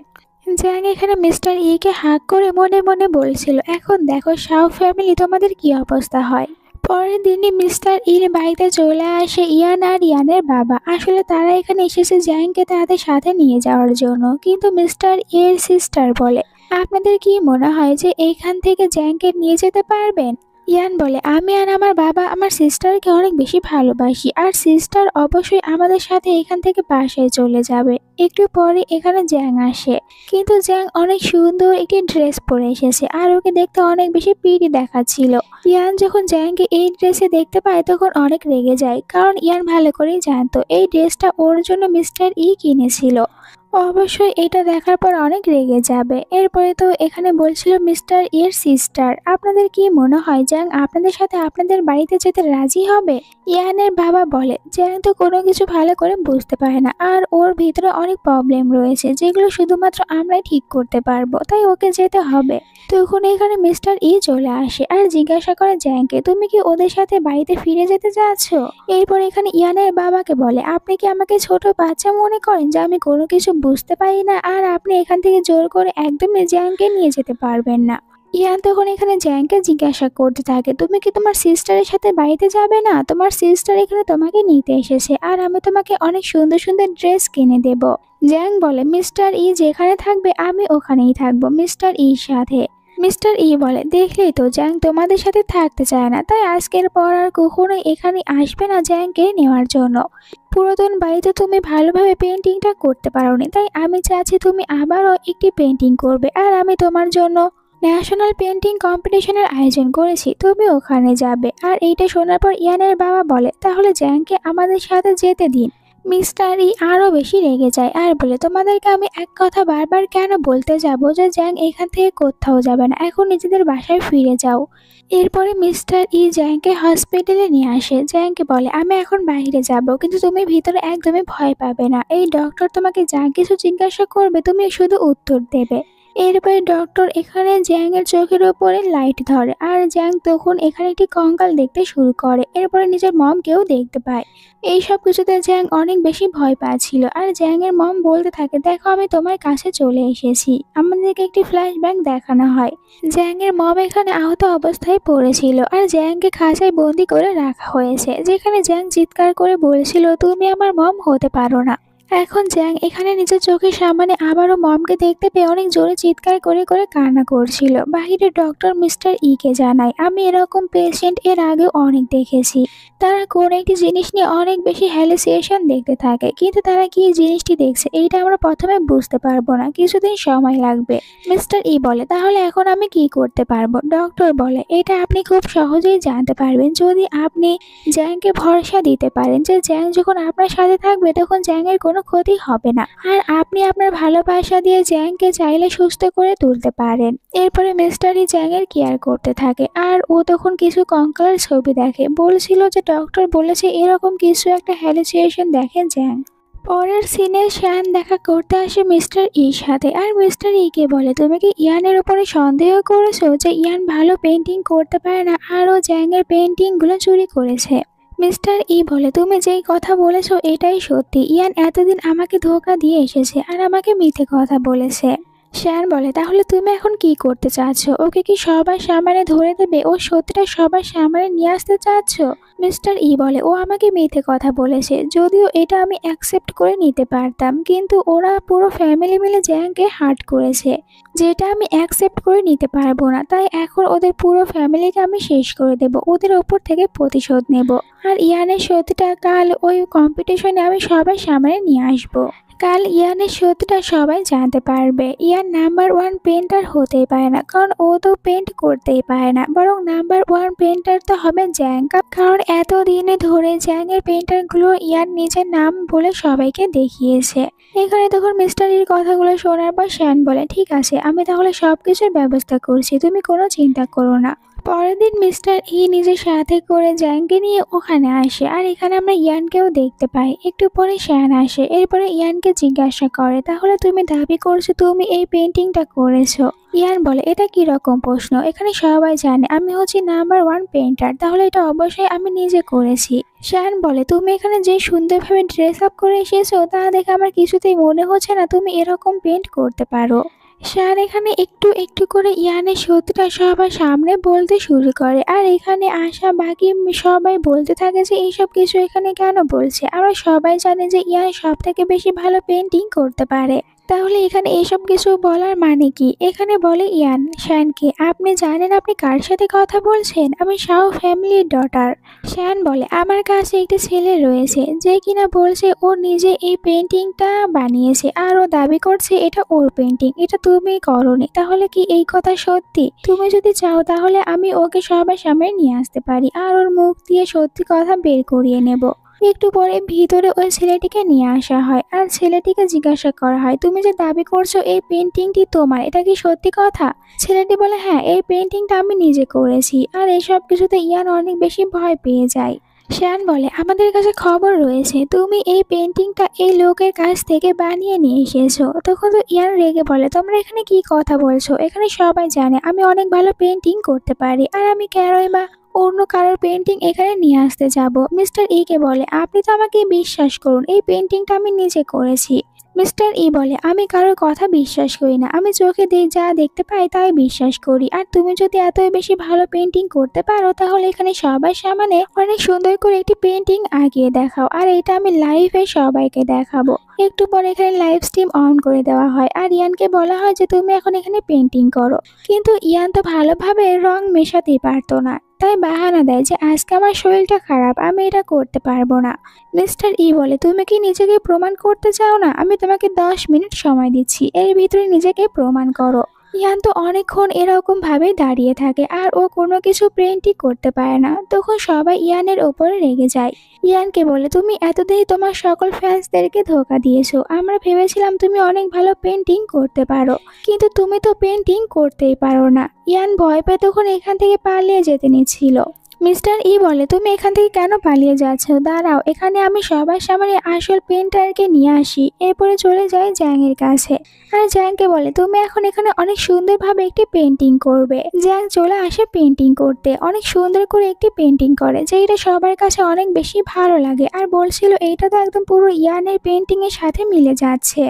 জ্যাং এখানে মিস্টার ইকে হাঁক করে মনে মনে বলছিল, এখন দেখো শাও ফ্যামিলি তোমাদের কি অবস্থা হয়। পরের দিনই মিস্টার ইর বাড়িতে চলে আসে ইয়ান আর ইয়ানের বাবা। আসলে তারা এখানে এসেছে জ্যাংকে তাদের সাথে নিয়ে যাওয়ার জন্য, কিন্তু মিস্টার এর সিস্টার বলে, আপনাদের কি মনে হয় যে এইখান থেকে জ্যাংকে নিয়ে যেতে পারবেন? ইয়ান বলে, আমি আর আমার বাবা আমার সিস্টারকে অনেক বেশি ভালোবাসি, আর সিস্টার অবশ্যই আমাদের সাথে এখান থেকে বাসায় চলে যাবে। একটু পরে এখানে জ্যাং আসে, কিন্তু জ্যাং অনেক সুন্দর একটি ড্রেস পরে এসেছে আর ওকে দেখতে অনেক বেশি পিটি দেখাচ্ছিল। ইয়ান যখন জ্যাংকে এই ড্রেসে দেখতে পায় তখন অনেক রেগে যায়, কারণ ইয়ান ভালো করেই জানতো এই ড্রেসটা ওর জন্য মিস্টার ই কিনেছিল। অবশ্যই এটা দেখার পর অনেক রেগে যাবে। এরপরে তো এখানে বলছিল মিস্টার এর সিস্টার, আপনাদের কি মনে হয় জ্যাং আপনাদের সাথে আপনাদের বাড়িতে যেতে রাজি হবে? ইয়ানের বাবা বলে, জ্যাং তো কোনো কিছু ভালো করে বুঝতে পারে না, আর ওর ভিতরে অনেক প্রবলেম রয়েছে যেগুলো শুধুমাত্র আমরাই ঠিক করতে পারবো, তাই ওকে যেতে হবে। তখন এখানে মিস্টার ই চলে আসে আর জিজ্ঞাসা করে জ্যাংকে, তুমি কি ওদের সাথে বাড়িতে ফিরে যেতে চাচ্ছ? এরপর এখানে ইয়ানের বাবাকে বলে, আপনি কি আমাকে ছোট বাচ্চা মনে করেন যে আমি কোনো কিছু বুঝতে পারি না, আর আপনি এখান থেকে জোর করে একদমই জ্যাংকে নিয়ে যেতে পারবেন না। ইয়ান তখন এখানে জ্যাংকে জিজ্ঞাসা করতে থাকে, তুমি কি তোমার সিস্টারের সাথে বাড়িতে যাবে না? তোমার সিস্টার এখানে তোমাকে নিতে এসেছে আর আমি তোমাকে অনেক সুন্দর সুন্দর ড্রেস কিনে দেব। জ্যাং বলে, মিস্টার ই যেখানে থাকবে আমি ওখানেই থাকবো মিস্টার ইর সাথে। মিস্টার ই বলে, দেখলেই তো জ্যাং তোমাদের সাথে থাকতে চায় না, তাই আজকের পর আর কখনোই এখানে আসবে না জ্যাংকে নেওয়ার জন্য। পুরাতন বাড়িতে তুমি ভালোভাবে পেন্টিংটা করতে পারোনি, তাই আমি চাচ্ছি তুমি আবারও একটি পেন্টিং করবে, আর আমি তোমার জন্য ন্যাশনাল পেন্টিং কম্পিটিশনের আয়োজন করেছি, তুমি ওখানে যাবে। আর এইটা শোনার পর ইয়ানের বাবা বলে, তাহলে জ্যাংকে আমাদের সাথে যেতে দিন। মিস্টার ই আরও বেশি রেগে যায় আর বলে, তোমাদেরকে আমি এক কথা বারবার কেন বলতে যাব যে জ্যাং এখান থেকে কোথাও যাবে না, এখন নিজেদের বাসায় ফিরে যাও। এরপরে মিস্টার ই জ্যাংকে হসপিটালে নিয়ে আসে। জ্যাংকে বলে, আমি এখন বাইরে যাব, কিন্তু তুমি ভিতরে একদমই ভয় পাবে না। এই ডক্টর তোমাকে যা কিছু জিজ্ঞাসা করবে তুমি শুধু উত্তর দেবে। এরপরে ডক্টর এখানে জ্যাংয়ের চোখের উপরে লাইট ধরে আর জ্যাং তখন এখানে একটি কঙ্কাল দেখতে শুরু করে। এরপরে নিজের মমকেও দেখতে পায়। এই সব কিছুতে জ্যাং অনেক বেশি ভয় পাচ্ছিল, আর জ্যাংয়ের মম বলতে থাকে, দেখো আমি তোমার কাছে চলে এসেছি। আমাদেরকে একটি ফ্ল্যাশব্যাক দেখানো হয়। জ্যাংয়ের মম এখানে আহত অবস্থায় পড়েছিল আর জ্যাংকে খাঁচায় বন্দি করে রাখা হয়েছে, যেখানে জ্যাং চিৎকার করে বলছিল, তুমি আমার মম হতে পারো না। এখন জ্যাং এখানে নিজের চোখের সামনে আবারও মমকে দেখতে পেয়ে অনেক জোরে চিৎকার করে করে কান্না করছিল। বাহিরে ডক্টর মিস্টার কে জানায়, আমি এরকম পেশেন্ট এর আগেও অনেক দেখেছি। তারা কোন একটি জিনিস নিয়ে অনেক বেশি হ্যালুসিনেশন দেখতে থাকে, কিন্তু তারা কি জিনিসটি দেখছে এইটা আমরা প্রথমে বুঝতে পারবো না, কিছুদিন সময় লাগবে। মিস্টার বলে, তাহলে এখন আমি কি করতে পারবো? ডক্টর বলে, এটা আপনি খুব সহজেই জানতে পারবেন যদি আপনি জ্যাংকে ভরসা দিতে পারেন যে জ্যাং যখন আপনার সাথে থাকবে তখন জ্যাংয়ের কোনো ক্ষতি হবে না, আর আপনি আপনার ভালোবাসা দিয়ে জ্যাংকে চাইলে সুস্থ করে তুলতে পারেন। এরপরে মিস্টার জ্যাংয়ের কেয়ার করতে থাকে, আর ও তখন কিছু কঙ্কালের ছবি দেখে। বলছিল যে ডক্টর বলেছে এরকম কিছু একটা হ্যালুসিনেশন দেখে জ্যাং। পরের সিনে শ্যান দেখা করতে আসে মিস্টার সাথে, আর মিস্টার কে বলে, তুমি কি ইয়ানের উপরে সন্দেহ করেছো যে ইয়ান ভালো পেন্টিং করতে পারে না আর ও জ্যাংয়ের পেন্টিংগুলো চুরি করেছে? মিস্টার বলে, তুমি যেই কথা বলেছো এটাই সত্যি। ইয়ান এতদিন আমাকে ধোঁকা দিয়ে এসেছে আর আমাকে মিথ্যে কথা বলেছে। শ্যান বলে, তাহলে তুমি এখন কি করতে চাচ্ছ? ওকে কি সবার সামনে ধরে দেবে? ও সত্যিটা সবার সামনে নিয়ে আসতে চাচ্ছ? মিস্টার বলে, ও আমাকে মিথ্যে কথা বলেছে, যদিও এটা আমি অ্যাকসেপ্ট করে নিতে পারতাম, কিন্তু ওরা পুরো ফ্যামিলি মিলে জ্যাংকে হার্ট করেছে, যেটা আমি অ্যাকসেপ্ট করে নিতে পারবো না। তাই এখন ওদের পুরো ফ্যামিলিকে আমি শেষ করে দেব, ওদের ওপর থেকে প্রতিশোধ নেব। আর ইয়ানের সত্যিটা কাল ওই কম্পিটিশনে আমি সবার সামনে নিয়ে আসবো। কাল ইয়ানের সত্যিটা সবাই জানতে পারবে। ইয়ান নাম্বার 1 পেন্টার হতেই পারে না, কারণ ও তো পেন্ট করতেই পারে না, বরং নাম্বার 1 পেন্টার তো হবে জ্যাং। কারণ এতদিনে ধরে জ্যাংয়ের পেন্টারগুলো ইয়ান নিজের নাম বলে সবাইকে দেখিয়েছে। এখানে তখন মিস্টার কথাগুলো শোনার পর শ্যান বলে, ঠিক আছে, আমি তাহলে সবকিছুর ব্যবস্থা করছি, তুমি কোনো চিন্তা করো না। পরের দিন মিস্টার নিজের সাথে করে জ্যাংকে নিয়ে ওখানে আসে, আর এখানে আমরা ইয়ানকেও দেখতে পাই। একটু পরে শ্যান আসে, এরপরে ইয়ানকে জিজ্ঞাসা করে, তাহলে তুমি দাবি করছো তুমি এই পেন্টিংটা করেছো? ইয়ান বলে, এটা কি রকম প্রশ্ন? এখানে সবাই জানে আমি হচ্ছি নাম্বার 1 পেন্টার, তাহলে এটা অবশ্যই আমি নিজে করেছি। শ্যান বলে, তুমি এখানে যে সুন্দরভাবে ড্রেস আপ করে এসেছো তা দেখে আমার কিছুতেই মনে হচ্ছে না তুমি এরকম পেন্ট করতে পারো। শ্যান এখানে একটু একটু করে ইয়ানের সত্যিটা সবার সামনে বলতে শুরু করে, আর এখানে আসা বাকি সবাই বলতে থাকে যে এইসব কিছু এখানে কেন বলছে, আমরা সবাই জানি যে ইয়ান সব থেকে বেশি ভালো পেন্টিং করতে পারে, তাহলে এখানে এসব কিছু বলার মানে কি? এখানে বলে ইয়ান শ্যানকে, আপনি জানেন আপনি কার সাথে কথা বলছেন? আমি শাও ফ্যামিলির ডটার। শ্যান বলে, আমার কাছে একটি ছেলে রয়েছে যে কিনা বলছে ও নিজে এই পেন্টিংটা বানিয়েছে, আর ও দাবি করছে এটা ওর পেন্টিং, এটা তুমি করোনি। তাহলে কি এই কথা সত্যি? তুমি যদি চাও তাহলে আমি ওকে সবার সামনে নিয়ে আসতে পারি, আর ওর মুখ দিয়ে সত্যি কথা বের করিয়ে নেব। একটু পরে ভিতরে ওই ছেলেটিকে নিয়ে আসা হয়, আর ছেলেটিকে জিজ্ঞাসা করা হয়, তুমি যে দাবি করছো এই পেন্টিংটি তোমার, এটা কি সত্যি কথা? ছেলেটি বলে, হ্যাঁ, এই পেন্টিংটা আমি নিজে করেছি। আর এসব কিছুতে ইয়ান অনেক বেশি ভয় পেয়ে যায়। শ্যান বলে, আমাদের কাছে খবর রয়েছে তুমি এই পেন্টিংটা এই লোকের কাছ থেকে বানিয়ে নিয়ে এসেছো। তখন তো ইয়ান রেগে বলে, তোমরা এখানে কি কথা বলছো? এখানে সবাই জানে আমি অনেক ভালো পেন্টিং করতে পারি, আর আমি কেনই বা অন্য কারোর পেন্টিং এখানে নিয়ে আসতে যাব? মিস্টার কে বলে, আপনি তো আমাকে বিশ্বাস করুন, এই পেন্টিংটা আমি নিজে করেছি। মিস্টার বলে, আমি কারোর কথা বিশ্বাস করি না, আমি চোখে যা দেখতে পাই তাই বিশ্বাস করি। আর তুমি যদি এতই বেশি ভালো পেন্টিং করতে পারো তাহলে এখানে সবার সামনে অনেক সুন্দর করে একটি পেন্টিং আঁকিয়ে দেখাও, আর এটা আমি লাইভে সবাইকে দেখাবো। একটু পরে এখানে লাইভ স্ট্রিম অন করে দেওয়া হয়, আর ইয়ানকে বলা হয় যে তুমি এখন এখানে পেন্টিং করো, কিন্তু ইয়ান তো ভালোভাবে রং মেশাতেই পারতো না, তাই বাহানা দেয় যে আজকে আমার শরীরটা খারাপ, আমি এটা করতে পারবো না। মিস্টার বলে, তুমি কি নিজেকে প্রমাণ করতে চাও না? আমি তোমাকে 10 মিনিট সময় দিচ্ছি, এর ভিতরে নিজেকে প্রমাণ করো। ইয়ান তো অনেকক্ষণ এরকম ভাবে দাঁড়িয়ে থাকে, আর ও কোনো কিছু পেন্টই করতে পারে না। তখন সবাই ইয়ানের ওপরে রেগে যায়। ইয়ানকে বলে, তুমি এতদিন তোমার সকল ফ্যান্সদেরকে ধোঁকা দিয়েছো, আমরা ভেবেছিলাম তুমি অনেক ভালো পেন্টিং করতে পারো, কিন্তু তুমি তো পেন্টিং করতেই পারো না। ইয়ান ভয় পেয়ে তখন এখান থেকে পালিয়ে যেতে নিচ্ছিল। মিস্টার বলে, তুমি এখান থেকে কেন পালিয়ে যাচ্ছ? দাঁড়াও, এখানে আমি সবার সামনে আসল পেন্টারকে নিয়ে আসি। এরপরে চলে যায় জ্যাংয়ের কাছে, আর জ্যাংকে বলে, তুমি এখন এখানে অনেক সুন্দরভাবে একটি পেন্টিং করবে। জ্যাং চলে আসে পেন্টিং করতে, অনেক সুন্দর করে একটি পেন্টিং করে, যেটা সবার কাছে অনেক বেশি ভালো লাগে, আর বলছিল এইটা তো একদম পুরো ইয়ানের পেন্টিং এর সাথে মিলে যাচ্ছে।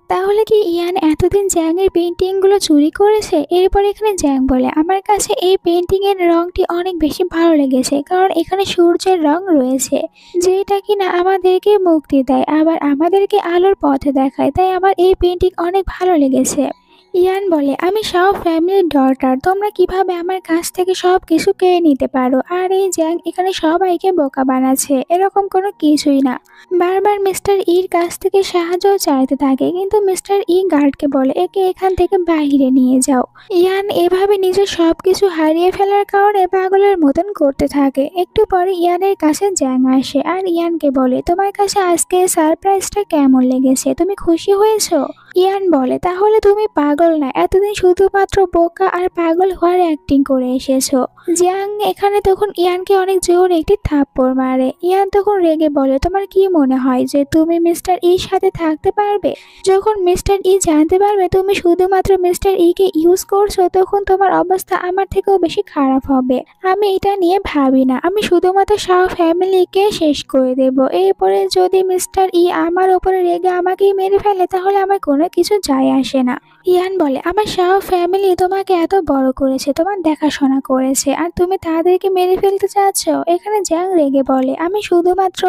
তাহলে কি ইয়ান এতদিন জ্যাংয়ের পেন্টিংগুলো চুরি করেছে? এরপর এখানে জ্যাং বলে, আমার কাছে এই পেন্টিংয়ের রংটি অনেক বেশি ভালো লেগেছে, কারণ এখানে সূর্যের রং রয়েছে, যেটা কিনা আমাদেরকে মুক্তি দেয়, আবার আমাদেরকে আলোর পথে দেখায়, তাই আমার এই পেন্টিং অনেক ভালো লেগেছে। ইয়ান বলে, আমি শাও ফ্যামিলির ডটার, তোমরা কিভাবে আমার কাছ থেকে সব কিছু কেড়ে নিতে পারো? আর এই জ্যাং এখানে সবাইকে বোকা বানাচ্ছে, এরকম কোনো কিছুই না। বারবার মিস্টার ইর কাছ থেকে সাহায্য চাইতে থাকে, কিন্তু মিস্টার ই গার্ডকে বলে একে এখান থেকে বাইরে নিয়ে যাও। ইয়ান এভাবে নিজের সবকিছু হারিয়ে ফেলার কারণে পাগলের মতন করতে থাকে। একটু পরে ইয়ানের কাছে জ্যাং আসে আর ইয়ানকে বলে, তোমার কাছে আজকে সারপ্রাইজটা কেমন লেগেছে? তুমি খুশি হয়েছো? ইয়ান বলে, তাহলে তুমি পাগল না, এতদিন শুধুমাত্র বোকা আর পাগল হওয়ার অ্যাক্টিং করে এসেছো। জিয়াং এখানে তখন ইয়ানকে অনেক জোরে একটি থাপ্পড় মারে। ইয়ান তখন রেগে বলে, তোমার কি মনে হয় যে তুমি মিস্টার ইর সাথে থাকতে পারবে? যখন মিস্টার ই জানতে পারবে তুমি শুধুমাত্র মিস্টার ই কে ইউজ করছো, তখন তোমার অবস্থা আমার থেকেও বেশি খারাপ হবে। আমি এটা নিয়ে ভাবি না, আমি শুধুমাত্র শাও ফ্যামিলিকে শেষ করে দেব। এরপরে যদি মিস্টার ই আমার উপরে রেগে আমাকেই মেরে ফেলে, তাহলে আমার কোনো কিছু যায় আসে না। ইয়ান বলে, আমার শাও ফ্যামিলি তোমাকে এত বড় করেছে, তোমার দেখাশোনা করেছে, আর তুমি তাদেরকে মেরে ফেলতে চাচ্ছ? এখানে জ্যাং রেগে বলে, আমি শুধুমাত্র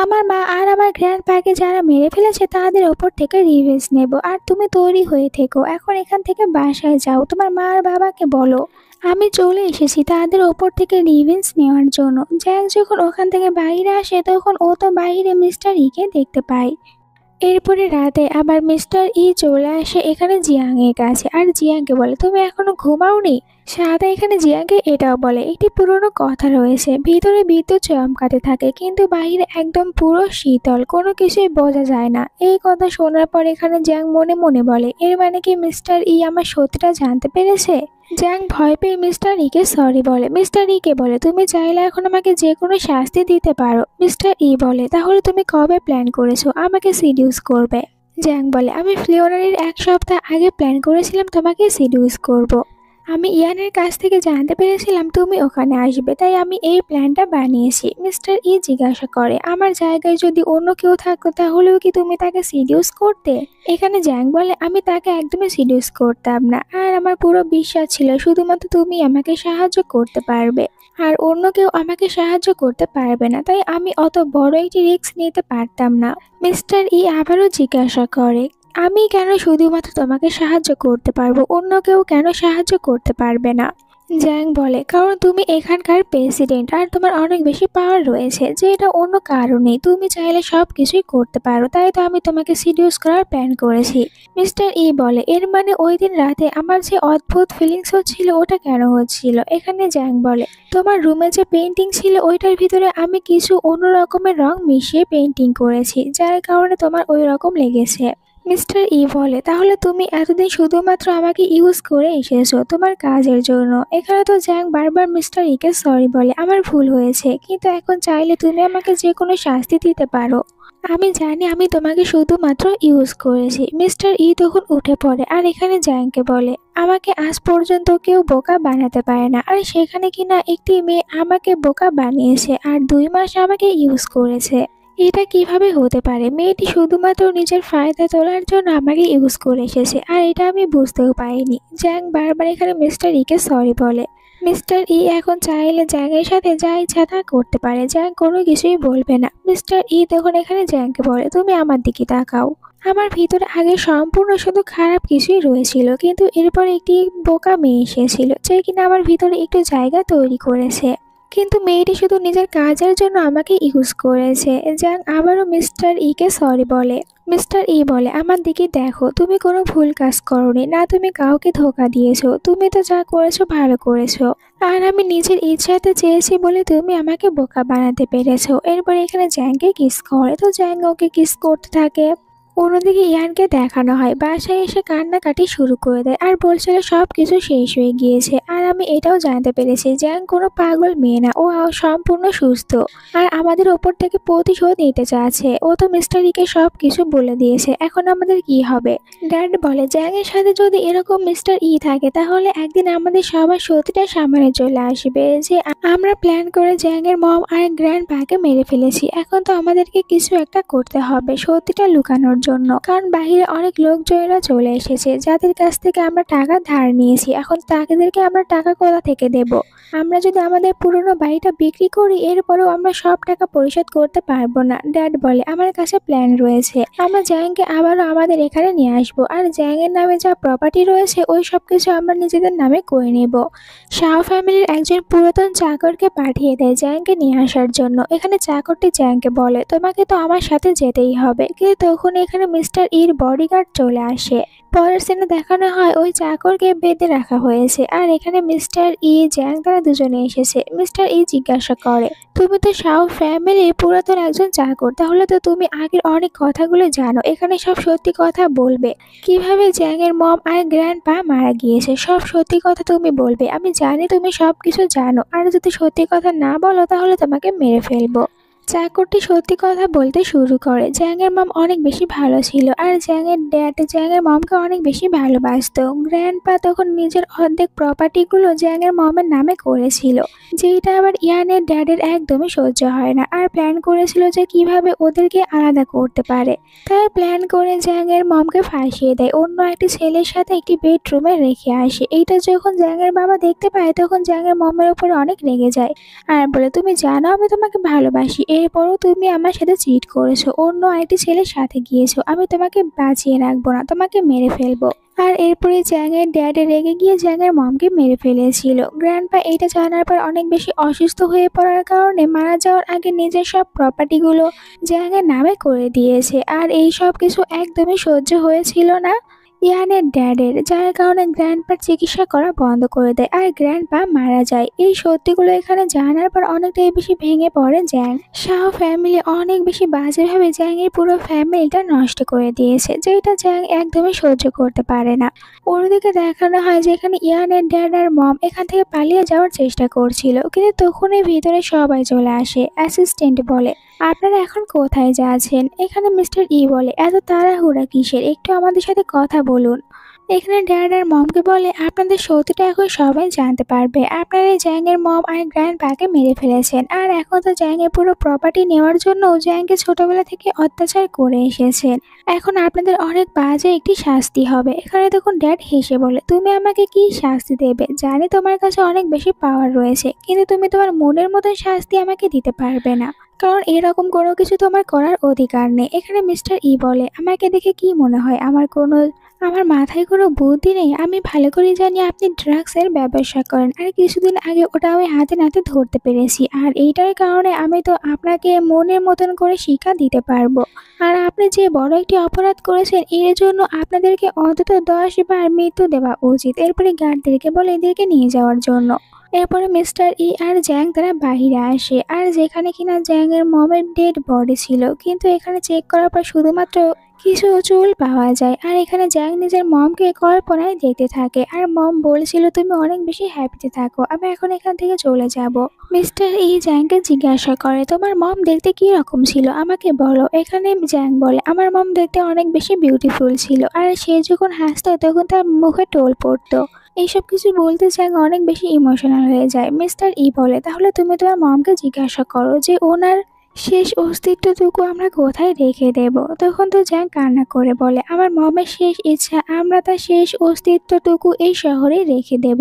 আমার মা আর আমার গ্র্যান্ডপাকে যারা মেরে ফেলেছে তাদের ওপর থেকে রিভেঞ্জ নেব। আর তুমি তৈরি হয়ে থেকো, এখন এখান থেকে বাসায় যাও, তোমার মা আর বাবাকে বলো আমি চলে এসেছি তাদের ওপর থেকে রিভেঞ্জ নেওয়ার জন্য। জ্যাং যখন ওখান থেকে বাইরে আসে, তখন ও তো বাইরে মিস্টার ইকে দেখতে পায়। এরপরে রাতে আবার মিস্টার ই চলে আসে এখানে জিয়াংয়ের কাছে, আর জিয়াংকে বলে, তুমি এখনো ঘুমাওনি? সাদা এখানে জিয়াংকে এটাও বলে, একটি পুরনো কথা রয়েছে, ভিতরে বিদ্যুৎ চমকাতে থাকে কিন্তু বাইরে একদম পুরো শীতল, কোনো কিছুই বোঝা যায় না। এই কথা শোনার পর এখানে জিয়াং মনে মনে বলে, এর মানে কি মিস্টার ই আমার সত্যিটা জানতে পেরেছে? জ্যাং ভয় পেয়ে মিস্টার ইকে সরি বলে। মিস্টার ইকে বলে, তুমি চাইলে এখন আমাকে যে কোনো শাস্তি দিতে পারো। মিস্টার ই বলে, তাহলে তুমি কবে প্ল্যান করেছো আমাকে সিডিউস করবে? জ্যাং বলে, আমি ফ্লিওনারির 1 সপ্তাহ আগে প্ল্যান করেছিলাম তোমাকে সিডিউস করব। আমি ইয়ানের কাছ থেকে জানতে পেরেছিলাম তুমি ওখানে আসবে, তাই আমি এই প্ল্যানটা বানিয়েছি। মিস্টার ই জিজ্ঞাসা করে, আমার জায়গায় যদি অন্য কেউ থাকতো তাহলেও কি তুমি তাকে সিডিউস করতে? এখানে জ্যাং বলে, আমি তাকে একদমই সিডিউস করতাম না, আর আমার পুরো বিশ্বাস ছিল শুধুমাত্র তুমি আমাকে সাহায্য করতে পারবে, আর অন্য কেউ আমাকে সাহায্য করতে পারবে না, তাই আমি অত বড় একটি রিস্ক নিতে পারতাম না। মিস্টার ই আবারও জিজ্ঞাসা করে, আমি কেন শুধুমাত্র তোমাকে সাহায্য করতে পারবো, অন্য কেউ কেন সাহায্য করতে পারবে না? জ্যাং বলে, কারণ তুমি এখানকার প্রেসিডেন্ট আর তোমার অনেক বেশি পাওয়ার রয়েছে, যে এটা অন্য কারণে তুমি চাইলে সব কিছুই করতে পারো, তাই তো আমি তোমাকে সিডিউস করার প্ল্যান করেছি। মিস্টার ই বলে, এর মানে ওই দিন রাতে আমার যে অদ্ভুত ফিলিংস হচ্ছিল ওটা কেন হচ্ছিল? এখানে জ্যাং বলে, তোমার রুমে যে পেন্টিং ছিল ওইটার ভিতরে আমি কিছু অন্য রকমের রং মিশিয়ে পেন্টিং করেছি, যার কারণে তোমার ওই রকম লেগেছে। মিস্টার ই বলে, তাহলে তুমি এতদিন শুধুমাত্র আমাকে ইউজ করে এসেছো তোমার কাজের জন্য। এখানে তো জ্যাং বারবার মিস্টার ইকে সরি বলে, আমার ভুল হয়েছে, কিন্তু এখন চাইলে তুমি আমাকে যে কোনো শাস্তি দিতে পারো। আমি জানি আমি তোমাকে শুধুমাত্র ইউজ করেছি। মিস্টার ই তখন উঠে পড়ে আর এখানে জ্যাংকে বলে, আমাকে আজ পর্যন্ত কেউ বোকা বানাতে পারে না, আর সেখানে কিনা একটি মেয়ে আমাকে বোকা বানিয়েছে আর 2 মাস আমাকে ইউজ করেছে। এটা কিভাবে হতে পারে? মেয়েটি শুধুমাত্র নিজের ফায়দা তোলার জন্য আমাকে ইউজ করে এসেছে, আর এটা আমি বুঝতেও পারিনি। জ্যাং বারবার এখানে মিস্টার ইকে সরি বলে। মিস্টার ই এখন চাইলে জ্যাংয়ের সাথে যা ইচ্ছা তা করতে পারে, জ্যাং কোনো কিছুই বলবে না। মিস্টার ই তখন এখানে জ্যাংকে বলে, তুমি আমার দিকে তাকাও। আমার ভিতরে আগে সম্পূর্ণ শুধু খারাপ কিছুই রয়েছিল, কিন্তু এরপর একটি বোকা মেয়ে এসেছিল যে কিনা আমার ভিতরে একটু জায়গা তৈরি করেছে, কিন্তু মেয়েটি শুধু নিজের কাজের জন্য আমাকে ইউজ করেছে। জ্যাং আবারও মিস্টার ইকে সরি বলে। মিস্টার ই বলে, আমার দিকে দেখো, তুমি কোনো ভুল কাজ করোনি, না তুমি কাউকে ধোকা দিয়েছো, তুমি তো যা করেছো ভালো করেছো, আর আমি নিজের ইচ্ছাতে চেয়েছি বলে তুমি আমাকে বোকা বানাতে পেরেছো। এরপর এখানে জ্যাংকে কিস করে, তো জ্যাং ওকে কিস করতে থাকে। অন্যদিকে ইয়ানকে দেখানো হয় বাসায় এসে কান্নাকাটি শুরু করে দেয় আর বলছিল সব কিছু শেষ হয়ে গিয়েছে, আর আমি এটাও জানতে পেরেছি জ্যাং কোনো পাগল মেয়ে না, ও সম্পূর্ণ সুস্থ আর আমাদের ওপর থেকে প্রতিশোধ নিতে চাচ্ছে। ও তো মিস্টার ইকে সব কিছু বলে দিয়েছে, এখন আমাদের কি হবে? ড্যাড বলে, জ্যাংয়ের সাথে যদি এরকম মিস্টার ই থাকে তাহলে একদিন আমাদের সবার সত্যিটা সামনে চলে আসবে যে আমরা প্ল্যান করে জ্যাংয়ের মম আর গ্র্যান্ড পাকে মেরে ফেলেছি। এখন তো আমাদেরকে কিছু একটা করতে হবে সত্যিটা লুকানোর জন্য, কারণ বাইরে অনেক লোকজনেরা চলে এসেছে যাদের কাছ থেকে আমরা টাকা ধার নিয়েছি। এখন তাদেরকে আমরা টাকা কোথা থেকে দেব? আমরা যদি আমাদের পুরনো বাড়িটা বিক্রি করি এরপরেও আমরা সব টাকা পরিশোধ করতে পারবো না। ড্যাড বলে, আমার কাছে প্ল্যান রয়েছে, আমরা জ্যাংকে আবারও আমাদের এখানে নিয়ে আসবো, আর জ্যাংয়ের নামে যা প্রপার্টি রয়েছে ওই সব কিছু আমরা নিজেদের নামে করে নেব। শাহ ফ্যামিলির একজন পুরাতন চাকরকে পাঠিয়ে দেয় জ্যাংকে নিয়ে আসার জন্য। এখানে চাকরটি জ্যাংকে বলে, তোমাকে তো আমার সাথে যেতেই হবে। কিন্তু তখন এখানে মিস্টার ইর বডিগার্ড চলে আসে। পরের সিনে দেখানো হয় ওই চাকরকে বেঁধে রাখা হয়েছে, আর এখানে মিস্টার ই জ্যাং তারা দুজনে এসেছে। মিস্টার ই জিজ্ঞাসা করে, তুমি তো শাও ফ্যামিলির পুরাতন একজন চাকর, তাহলে তো তুমি আগের অনেক কথাগুলো জানো, এখানে সব সত্যি কথা বলবে। কিভাবে জ্যাংয়ের মম আর গ্র্যান্ড পা মারা গিয়েছে সব সত্যি কথা তুমি বলবে। আমি জানি তুমি সব কিছু জানো, আর যদি সত্যি কথা না বলো তাহলে তোমাকে মেরে ফেলবো। চাকরটি সত্যি কথা বলতে শুরু করে। জ্যাংয়ের মম অনেক বেশি ভালো ছিল, আর জ্যাংয়ের ড্যাড জ্যাংয়ের মমকে অনেক বেশি ভালোবাসতো। গ্র্যান্ডপা তখন নিজের অর্ধেক প্রপার্টিগুলো জ্যাংয়ের মমের নামে করেছিল, যেটা আবার ইয়ানের ড্যাডের একদমই সহ্য হয় না, আর প্ল্যান করেছিল যে কিভাবে ওদেরকে আলাদা করতে পারে। তাই প্ল্যান করে জ্যাংয়ের মমকে ফাঁসিয়ে দেয়, অন্য একটি ছেলের সাথে একটি বেডরুমে রেখে আসে। এইটা যখন জ্যাংয়ের বাবা দেখতে পায় তখন জ্যাংয়ের মমের উপরে অনেক রেগে যায়, আর বলে, তুমি জানো আমি তোমাকে ভালোবাসি, এরপরও তুমি আমার সাথে চিট করেছো, অন্য আরেকটি ছেলের সাথে গিয়েছো, আমি তোমাকে বাঁচিয়ে রাখবো না, তোমাকে মেরে ফেলবো। আর এরপরে জ্যাংয়ের ড্যাডে রেগে গিয়ে জ্যাংয়ের মমকে মেরে ফেলেছিল। গ্র্যান্ডপা এটা জানার পর অনেক বেশি অসুস্থ হয়ে পড়ার কারণে মারা যাওয়ার আগে নিজের সব প্রপার্টিগুলো জ্যাংয়ের নামে করে দিয়েছে, আর এই সব কিছু একদমই সহ্য হয়েছিল না ইয়ানের ড্যাডের, যার কারণে গ্র্যান্ডপার চিকিৎসা করা বন্ধ করে দেয়, আর গ্র্যান্ডপা মারা যায়। এই সত্যিগুলো এখানে জানার পর অনেকটাই বেশি ভেঙে পড়ে জ্যাং। শাহ ফ্যামিলি অনেক বেশি বাজেভাবে জ্যাংয়ের পুরো ফ্যামিলিটা নষ্ট করে দিয়েছে, যেটা জ্যাং একদমই সহ্য করতে পারে না। অন্যদিকে দেখানো হয় যে এখানে ইয়ানের ড্যাড আর মম এখান থেকে পালিয়ে যাওয়ার চেষ্টা করছিল, কিন্তু তখনই ভিতরে সবাই চলে আসে। অ্যাসিস্ট্যান্ট বলে, আপনারা এখন কোথায় যাচ্ছেন? এখানে মিস্টার ই বলে, এত তাড়াহুড়া কিসের, একটু আমাদের সাথে কথা বলুন। এখানে ড্যাড আর মমকে বলে, আপনাদের সত্যিটা এখন সবাই জানতে পারবে, আপনারা জ্যাংয়ের মম আর গ্র্যান্ড পাকে মেরে ফেলেছেন, আর এখন তো জ্যাংয়ের পুরো প্রপার্টি নেওয়ার জন্য জ্যাংকে ছোটবেলা থেকে অত্যাচার করে এসেছেন। এখন আপনাদের অনেক বাজে একটি শাস্তি হবে। এখানে তখন ড্যাড হেসে বলে, তুমি আমাকে কি শাস্তি দেবে? জানি তোমার কাছে অনেক বেশি পাওয়ার রয়েছে, কিন্তু তুমি তোমার মনের মতো শাস্তি আমাকে দিতে পারবে না, কারণ এরকম কোনো কিছু তোমার করার অধিকার নেই। এখানে মিস্টার ই বলে, আমাকে দেখে কি মনে হয় আমার মাথায় কোনো বুদ্ধি নেই? আমি ভালো করে জানি আপনি ড্রাগসের ব্যবসা করেন, আর কিছুদিন আগে ওটা আমি হাতে নাতে ধরতে পেরেছি, আর এইটার কারণে আমি তো আপনাকে মনের মতন করে শিক্ষা দিতে পারবো। আর আপনি যে বড় একটি অপরাধ করেছেন এর জন্য আপনাদেরকে অন্তত 10 বার মৃত্যু দেওয়া উচিত। এরপরে গার্ডদেরকে বলে এদেরকে নিয়ে যাওয়ার জন্য। এরপরে মিস্টার ই আর জ্যাং তারা বাহিরে আসে, আর যেখানে কিনা জ্যাংয়ের মমের ডেড বডি ছিল, কিন্তু এখানে চেক করার পর শুধুমাত্র কিছু চুল পাওয়া যায়। আর এখানে জ্যাং নিজের মমকে কল্পনায় দেখতে থাকে, আর মম বলছিল, তুমি অনেক বেশি হ্যাপিতে থাকো, আমি এখন এখান থেকে চলে যাব। মিস্টার ই জ্যাংকে জিজ্ঞাসা করে, তোমার মম দেখতে কি রকম ছিল আমাকে বলো। এখানে জ্যাং বলে, আমার মম দেখতে অনেক বেশি বিউটিফুল ছিল, আর সে যখন হাসতো তখন তার মুখে টোল পড়তো। এইসব কিছু বলতে জ্যাং অনেক বেশি ইমোশনাল হয়ে যায়। মিস্টার ই বলে, তাহলে তুমি তোমার মমকে জিজ্ঞাসা করো যে ওনার শেষ অস্তিত্বটুকু আমরা কোথায় রেখে দেব। তখন তো জ্যাং কান্না করে বলে, আমার মমের শেষ ইচ্ছা আমরা তার শেষ অস্তিত্বটুকু এই শহরে রেখে দেব।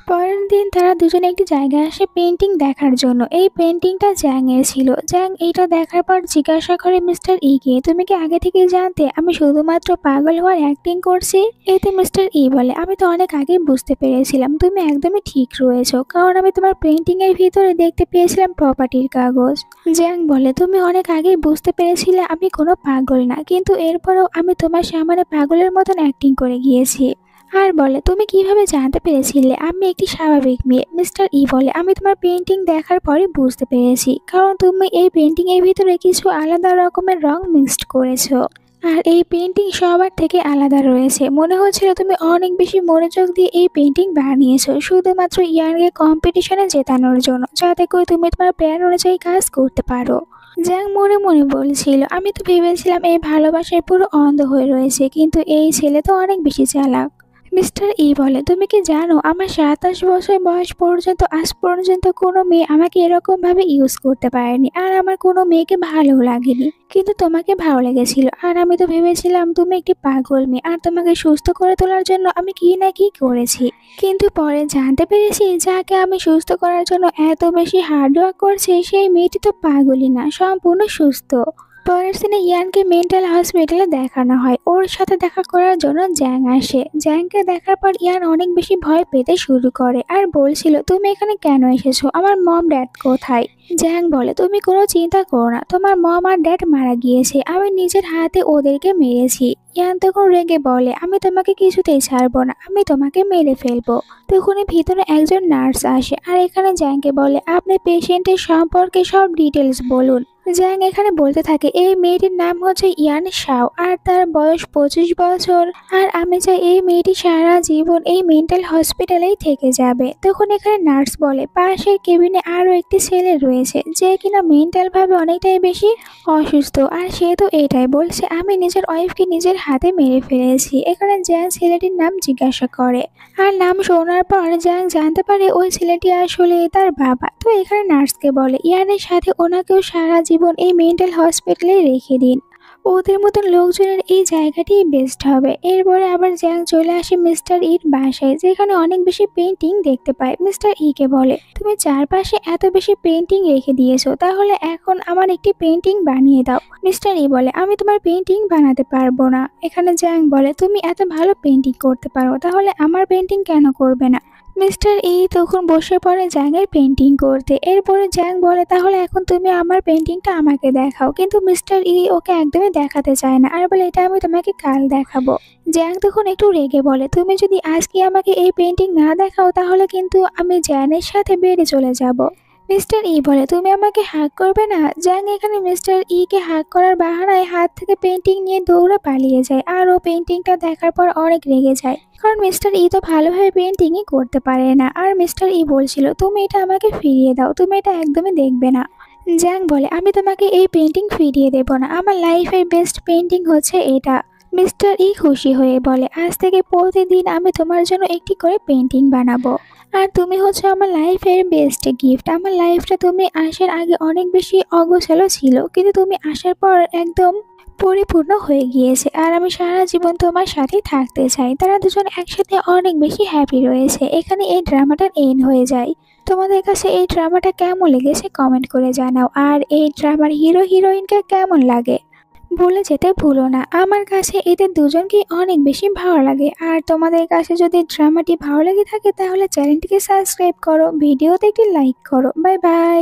পরের দিন তারা দুজনে একটি জায়গায় আসে পেন্টিং দেখার জন্য। এই পেন্টিংটা জ্যাংয়ের ছিল। জ্যাং এইটা দেখার পর জিজ্ঞাসা করে মিস্টার ইকে, তুমি কি আগে থেকে জানতে আমি শুধুমাত্র পাগল হওয়ার অ্যাক্টিং করছি? এতে মিস্টার ই বলে, আমি তো অনেক আগেই বুঝতে পেরেছিলাম তুমি একদমই ঠিক রয়েছো, কারণ আমি তোমার পেন্টিং এর ভিতরে দেখতে পেয়েছিলাম প্রপার্টির কাগজ। জ্যাং বলে, তুমি অনেক আগেই বুঝতে পেরেছিলে আমি কোনো পাগল না, কিন্তু এরপরেও আমি তোমার সামনে পাগলের মতন অ্যাক্টিং করে গিয়েছি। আর বলে, তুমি কিভাবে জানতে পেরেছিলে আমি একটি স্বাভাবিক মেয়ে? মিস্টার ই বলে, আমি তোমার পেন্টিং দেখার পরে বুঝতে পেরেছি, কারণ তুমি এই পেন্টিং এর ভিতরে কিছু আলাদা রকমের রং মিক্সড করেছো, আর এই পেন্টিং সবার থেকে আলাদা রয়েছে। মনে হচ্ছিল তুমি অনেক বেশি মনোযোগ দিয়ে এই পেন্টিং বানিয়েছো শুধুমাত্র ইয়াংকে কম্পিটিশনে জেতানোর জন্য, যাতে করে তুমি তোমার প্ল্যান অনুযায়ী কাজ করতে পারো। জ্যাং মনে মনে বলছিল, আমি তো ভেবেছিলাম এই ভালোবাসায় পুরো অন্ধ হয়ে রয়েছে, কিন্তু এই ছেলে তো অনেক বেশি চালাক। মিস্টার ই বলে, তুমি কি জানো আমার 27 বছর বয়স পর্যন্ত আজ পর্যন্ত কোনো মেয়ে আমাকে এরকম ভাবে ইউজ করতে পারেনি, আর আমার কোনো মেয়েকে ভালো লাগেনি, কিন্তু তোমাকে ভালো লেগেছিল। আর আমি তো ভেবেছিলাম তুমি একটি পাগল মেয়ে, আর তোমাকে সুস্থ করে তোলার জন্য আমি কি না কি করেছি, কিন্তু পরে জানতে পেরেছি যাকে আমি সুস্থ করার জন্য এত বেশি হার্ড ওয়ার্ক করছি সেই মেয়েটি তো পাগলই না, সম্পূর্ণ সুস্থ। পরের দিনে ইয়ানকে মেন্টাল হসপিটালে দেখানো হয়। ওর সাথে দেখা করার জন্য জ্যাং আসে। জ্যাংকে দেখার পর ইয়ান অনেক বেশি ভয় পেতে শুরু করে আর বলছিল, তুমি এখানে কেন এসেছো, আমার মম ড্যাড কোথায়? জ্যাং বলে, তুমি কোনো চিন্তা করো না, তোমার মম আর ড্যাড মারা গিয়েছে, আমি নিজের হাতে ওদেরকে মেরেছি। ইয়ান তখন রেগে বলে, আমি তোমাকে কিছুতেই ছাড়বো না, আমি তোমাকে মেরে ফেলবো। তখনই ভিতরে একজন নার্স আসে আর এখানে জ্যাংকে বলে, আপনি পেশেন্টের সম্পর্কে সব ডিটেলস বলুন। জ্যাং এখানে বলতে থাকে, এই মেয়েটির নাম হচ্ছে ইয়ান শাও আর তার বয়স 25 বছর, আর আমি চাই এই মেয়েটি সারা জীবন এই মেন্টাল হসপিটালেই থেকে যাবে। তখন এখানে নার্স বলে, পাশের কেবিনে আরও একটি ছেলে রয়েছে যে কিনা মেন্টাল ভাবে অনেকটাই বেশি অসুস্থ, আর সে তো এটাই বলছে আমি নিজের ওয়াইফকে নিজের হাতে মেরে ফেলেছি। এখানে জ্যাং ছেলেটির নাম জিজ্ঞাসা করে, আর নাম শোনার পর জ্যাং জানতে পারে ওই ছেলেটি আসলে তার বাবা। তো এখানে নার্সকে বলে, ইয়ানের সাথে ওনাকেও সারা জীবন এই মেন্টাল হসপিটালে রেখে দিন, ওদের মতন লোকজনের এই জায়গাটি বেস্ট হবে। এরপরে আবার জ্যাং চলে আসে মিস্টার ইর বাসায়, যেখানে অনেক বেশি পেন্টিং দেখতে পায়। মিস্টার ইকে বলে, তুমি চারপাশে এত বেশি পেন্টিং রেখে দিয়েছো, তাহলে এখন আমার একটি পেন্টিং বানিয়ে দাও। মিস্টার ই বলে, আমি তোমার পেন্টিং বানাতে পারবো না। এখানে জ্যাং বলে, তুমি এত ভালো পেন্টিং করতে পারো, তাহলে আমার পেন্টিং কেন করবে না? মিস্টার ই তখন বসে পড়ে জ্যাংয়ের পেন্টিং করতে। এরপরে জ্যাং বলে, তাহলে এখন তুমি আমার পেন্টিংটা আমাকে দেখাও, কিন্তু মিস্টার ই ওকে একদমই দেখাতে চায় না আর বলে, এটা আমি তোমাকে কাল দেখাবো। জ্যাং তখন একটু রেগে বলে, তুমি যদি আজকে আমাকে এই পেন্টিং না দেখাও তাহলে কিন্তু আমি জ্যানের সাথে বেড়ে চলে যাব। মিস্টার ই বলে, তুমি আমাকে হাগ করবে না? জ্যাং এখানে মিস্টার ই কে হাগ করার বাহানায় হাত থেকে পেন্টিং নিয়ে দৌড়ে পালিয়ে যায়, আর ও পেন্টিংটা দেখার পর অনেক রেগে যায়, কারণ মিস্টার ই তো ভালোভাবে পেন্টিংই করতে পারে না। আর মিস্টার ই বলছিল, তুমি এটা আমাকে ফিরিয়ে দাও, তুমি এটা একদমই দেখবে না। জ্যাং বলে, আমি তোমাকে এই পেন্টিং ফিরিয়ে দেব না, আমার লাইফের বেস্ট পেন্টিং হচ্ছে এটা। মিস্টার ই খুশি হয়ে বলে, আজ থেকে প্রতিদিন আমি তোমার জন্য একটি করে পেন্টিং বানাবো, আর তুমি হচ্ছে আমার লাইফের বেস্ট গিফট। আমার লাইফটা তুমি আসার আগে অনেক বেশি অগোছালো ছিল, কিন্তু তুমি আসার পর একদম পরিপূর্ণ হয়ে গিয়েছে, আর আমি সারা জীবন তোমার সাথেই থাকতে চাই। তারা দুজন একসাথে অনেক বেশি হ্যাপি রয়েছে। এখানে এই ড্রামাটার এন্ড হয়ে যায়। তোমাদের কাছে এই ড্রামাটা কেমন লেগেছে কমেন্ট করে জানাও, আর এই ড্রামার হিরো হিরোইনকে কেমন লাগে বলে যেতে ভুলো না। আমার কাছে এদের দুজনকেই অনেক বেশি ভালো লাগে। আর তোমাদের কাছে যদি ড্রামাটি ভালো লেগে থাকে তাহলে চ্যানেলটিকে সাবস্ক্রাইব করো, ভিডিওতে একটি লাইক করো। Bye bye.